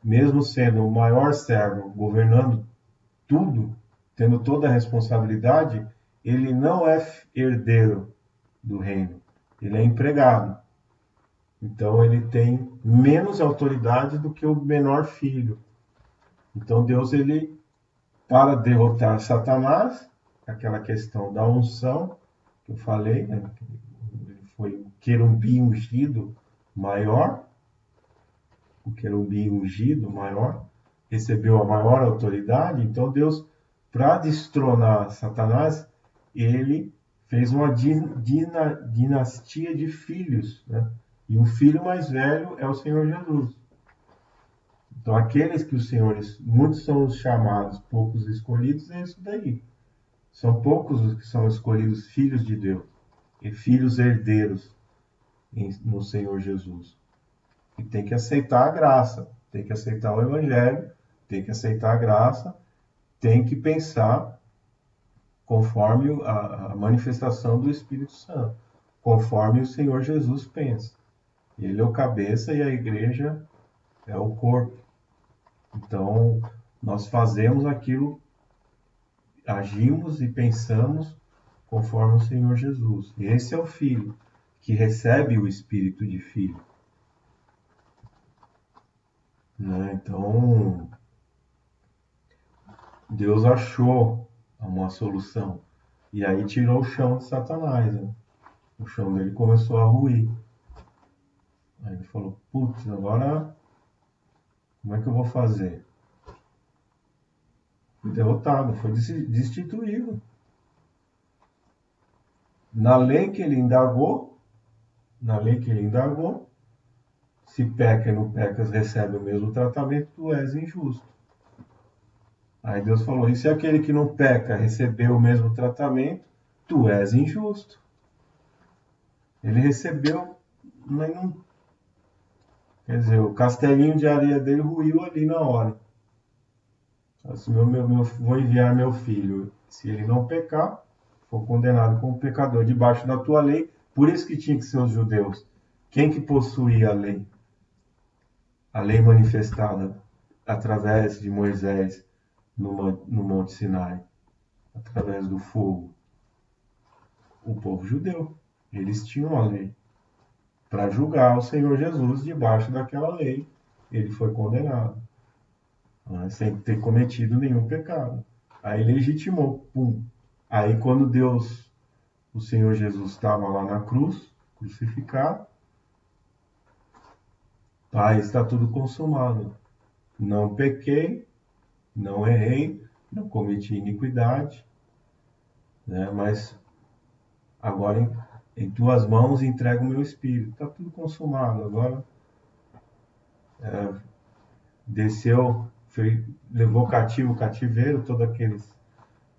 Speaker 1: mesmo sendo o maior servo, governando tudo, tendo toda a responsabilidade, ele não é herdeiro do reino. Ele é empregado. Então, ele tem menos autoridade do que o menor filho. Então, Deus, ele, para derrotar Satanás, aquela questão da unção, que eu falei, né? Ele foi o querubim ungido maior, o querubim ungido maior, recebeu a maior autoridade. Então Deus, para destronar Satanás, ele fez uma dinastia de filhos, né? E o filho mais velho é o Senhor Jesus. Então aqueles que os senhores, muitos são os chamados, poucos escolhidos, é isso daí. São poucos os que são escolhidos filhos de Deus e filhos herdeiros no Senhor Jesus. E tem que aceitar a graça, tem que aceitar o Evangelho, tem que aceitar a graça, tem que pensar conforme a manifestação do Espírito Santo, conforme o Senhor Jesus pensa. Ele é o cabeça e a igreja é o corpo. Então, nós fazemos aquilo agimos e pensamos conforme o Senhor Jesus. E esse é o Filho, que recebe o espírito de filho. Né? Então, Deus achou uma solução. E aí tirou o chão de Satanás. Né? O chão dele começou a ruir. Aí ele falou, putz, agora como é que eu vou fazer? Foi derrotado, foi destituído. Na lei que ele indagou, se peca e não pecas recebe o mesmo tratamento, tu és injusto. Aí Deus falou, e se aquele que não peca recebeu o mesmo tratamento, tu és injusto. Ele recebeu, mas não... Quer dizer, o castelinho de areia dele ruiu ali na hora. Assim, vou enviar meu filho. Se ele não pecar, for condenado como pecador debaixo da tua lei. Por isso que tinha que ser os judeus. Quem que possuía a lei? A lei manifestada através de Moisés no Monte Sinai, através do fogo. O povo judeu. Eles tinham a lei para julgar o Senhor Jesus debaixo daquela lei. Ele foi condenado, né, sem ter cometido nenhum pecado. Aí legitimou, pum. Aí quando Deus, o Senhor Jesus estava lá na cruz, crucificado, Pai, está tudo consumado. Não pequei, não errei, não cometi iniquidade, né? Mas agora em tuas mãos entrego o meu espírito. Está tudo consumado. Agora desceu, levou cativo o cativeiro, todos aqueles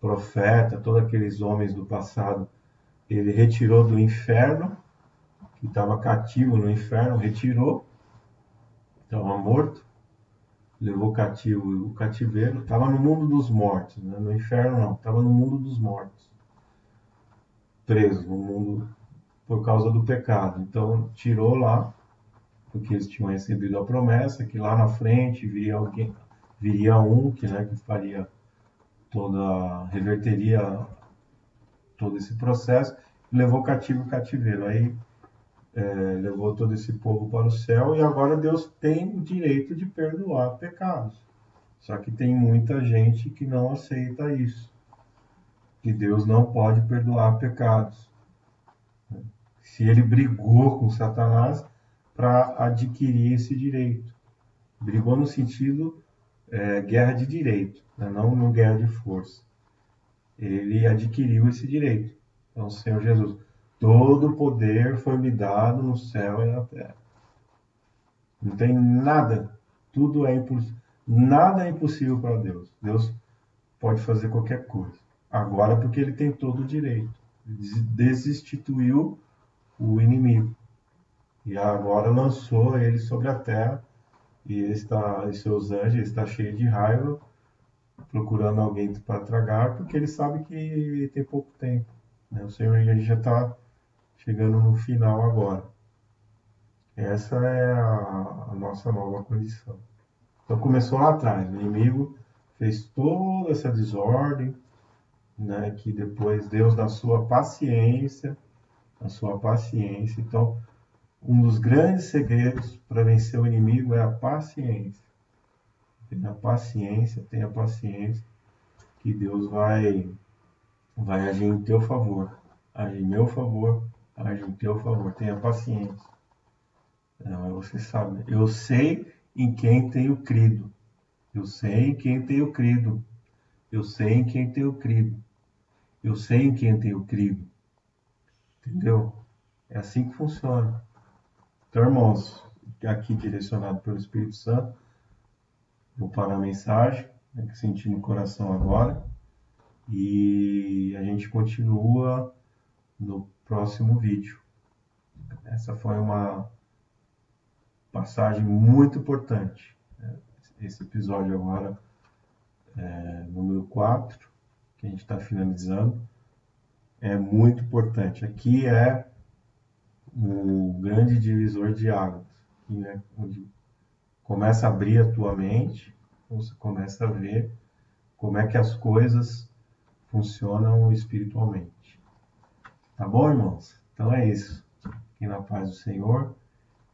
Speaker 1: profetas, todos aqueles homens do passado. Ele retirou do inferno, que estava cativo no inferno, retirou, estava morto, levou cativo o cativeiro, estava no mundo dos mortos, né? No inferno não, estava no mundo dos mortos, preso no mundo por causa do pecado. Então tirou lá, porque eles tinham recebido a promessa que lá na frente viria um que, né, que faria reverteria todo esse processo, e levou cativo o cativeiro. Aí levou todo esse povo para o céu e agora Deus tem o direito de perdoar pecados. Só que tem muita gente que não aceita isso, que Deus não pode perdoar pecados. Se ele brigou com Satanás para adquirir esse direito. Brigou no sentido guerra de direito, né? Não no guerra de força. Ele adquiriu esse direito. Então, Senhor Jesus, todo o poder foi me dado no céu e na terra. Não tem nada, tudo é impossível, nada é impossível para Deus. Deus pode fazer qualquer coisa. Agora, porque ele tem todo o direito, desinstituiu o inimigo e agora lançou ele sobre a terra e seus anjos está cheio de raiva, procurando alguém para tragar, porque ele sabe que tem pouco tempo. Né? O Senhor já está chegando no final agora. Essa é a nossa nova condição. Então começou lá atrás, o inimigo fez toda essa desordem, né, que depois Deus na sua paciência, então um dos grandes segredos para vencer o inimigo é a paciência. Tenha paciência, que Deus vai agir em teu favor, agir em meu favor, agir em teu favor, tenha paciência. Você sabe, eu sei em quem tenho crido, eu sei em quem tenho crido, eu sei em quem tenho crido, eu sei em quem tenho crido, entendeu? É assim que funciona. Então, irmãos, aqui direcionado pelo Espírito Santo, vou parar a mensagem, né, que senti no coração agora, e a gente continua no próximo vídeo. Essa foi uma passagem muito importante. Esse episódio agora número 4, que a gente está finalizando, é muito importante. Aqui é o grande divisor de águas, né, onde começa a abrir a tua mente, você começa a ver como é que as coisas funcionam espiritualmente. Tá bom, irmãos? Então é isso. Fiquem na paz do Senhor.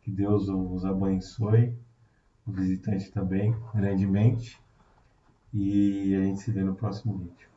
Speaker 1: Que Deus os abençoe. O visitante também, grandemente. E a gente se vê no próximo vídeo.